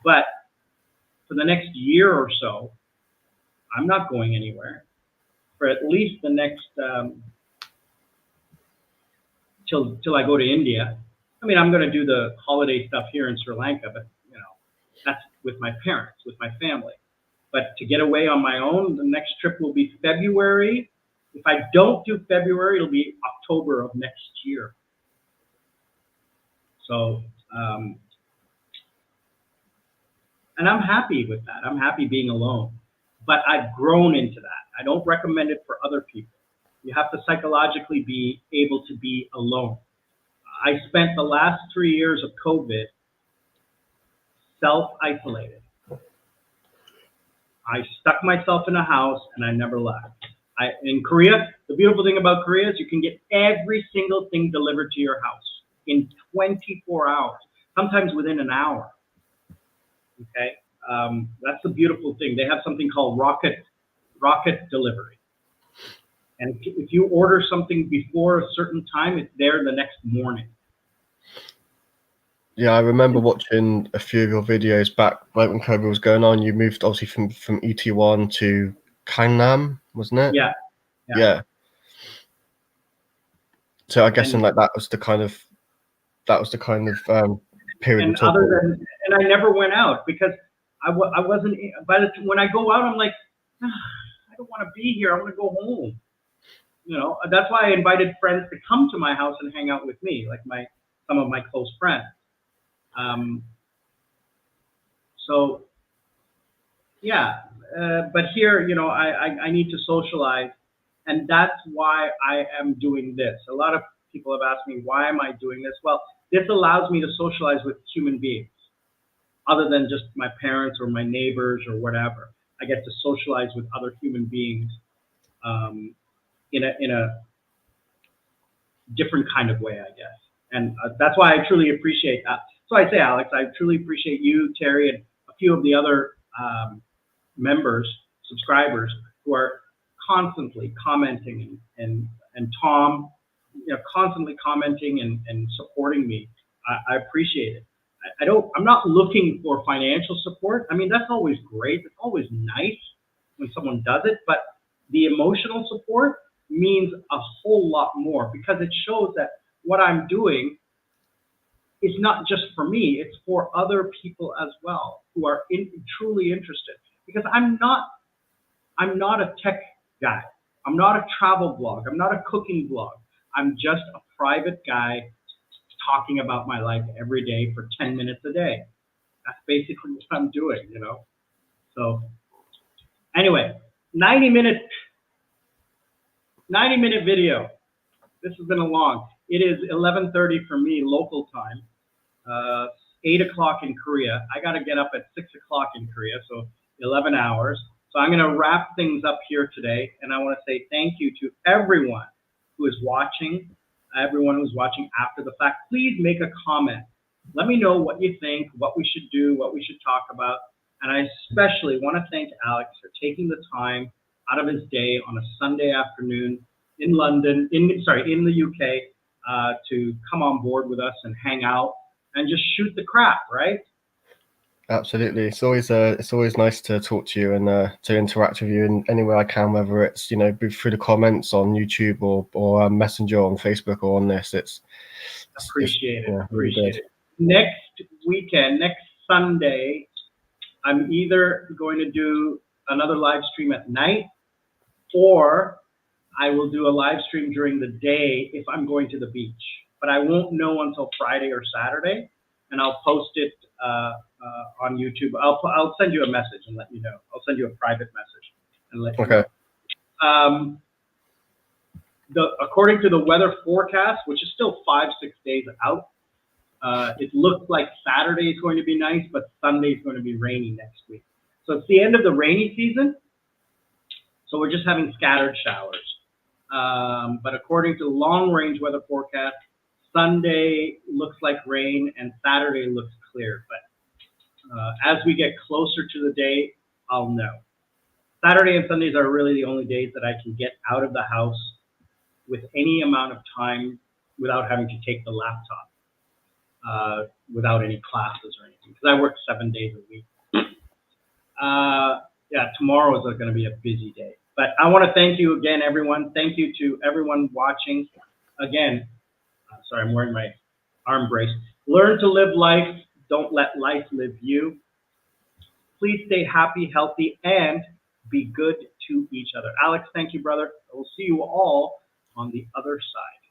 But for the next year or so, I'm not going anywhere. For at least the next, till I go to India. I mean, I'm going to do the holiday stuff here in Sri Lanka, but, you know, that's with my parents, with my family. But to get away on my own, the next trip will be February. If I don't do February, it'll be October of next year. So, and I'm happy with that. I'm happy being alone. But I've grown into that. I don't recommend it for other people. You have to psychologically be able to be alone. I spent the last 3 years of COVID self-isolated. I stuck myself in a house and I never left. In Korea, the beautiful thing about Korea is you can get every single thing delivered to your house in 24 hours, sometimes within an hour. Okay, that's the beautiful thing. They have something called rocket delivery. And if you order something before a certain time, it's there the next morning. Yeah, I remember watching a few of your videos back right when COVID was going on. You moved obviously from ET1 to Gangnam, wasn't it? Yeah. So I guess like that was the kind of period. And and I never went out because I wasn't. When I go out, I'm like, I don't want to be here. I want to go home. You know, that's why I invited friends to come to my house and hang out with me, like some of my close friends. So yeah, but here, you know, I need to socialize, and that's why I am doing this. A lot of people have asked me, why am I doing this? Well, this allows me to socialize with human beings, other than just my parents or my neighbors or whatever. I get to socialize with other human beings in a different kind of way, I guess. And that's why I truly appreciate that. So I say, Alex, I truly appreciate you, Terry, and a few of the other members, subscribers, who are constantly commenting and Tom, constantly commenting and supporting me. I appreciate it. I'm not looking for financial support. I mean, that's always great. It's always nice when someone does it, but the emotional support means a whole lot more, because it shows that what I'm doing is not just for me, it's for other people as well who are truly interested. Because I'm not a tech guy. I'm not a travel blog. I'm not a cooking blog. I'm just a private guy talking about my life every day for 10 minutes a day. That's basically what I'm doing, So anyway, 90-minute video. This has been a long. It is 11:30 for me local time. 8 o'clock in Korea. I got to get up at 6 o'clock in Korea, so 11 hours. So I'm going to wrap things up here today, and I want to say thank you to everyone who is watching, everyone who's watching after the fact. Please make a comment. Let me know what you think, what we should do, what we should talk about. And I especially want to thank Alex for taking the time out of his day on a Sunday afternoon in London, in the UK, to come on board with us and hang out and just shoot the crap, right? Absolutely. It's always nice to talk to you and to interact with you in any way I can, whether it's through the comments on YouTube or Messenger on Facebook or on this. Appreciate it. Yeah, Appreciate it. Next weekend, next Sunday, I'm either going to do another live stream at night, or I will do a live stream during the day if I'm going to the beach. But I won't know until Friday or Saturday, and I'll post it on YouTube. I'll send you a message and let you know. I'll send you a private message and let you know. According to the weather forecast, which is still 5-6 days out, it looks like Saturday is going to be nice, but Sunday is going to be rainy next week. So it's the end of the rainy season. So we're just having scattered showers. But according to the long-range weather forecast, Sunday looks like rain and Saturday looks clear. But as we get closer to the day, I'll know. Saturday and Sundays are really the only days that I can get out of the house with any amount of time without having to take the laptop, without any classes or anything, because I work 7 days a week. Yeah, tomorrow is going to be a busy day. But I want to thank you again, everyone. Thank you to everyone watching. Again, sorry, I'm wearing my arm brace. Learn to live life. Don't let life live you. Please stay happy, healthy, and be good to each other. Alex, thank you, brother. I will see you all on the other side.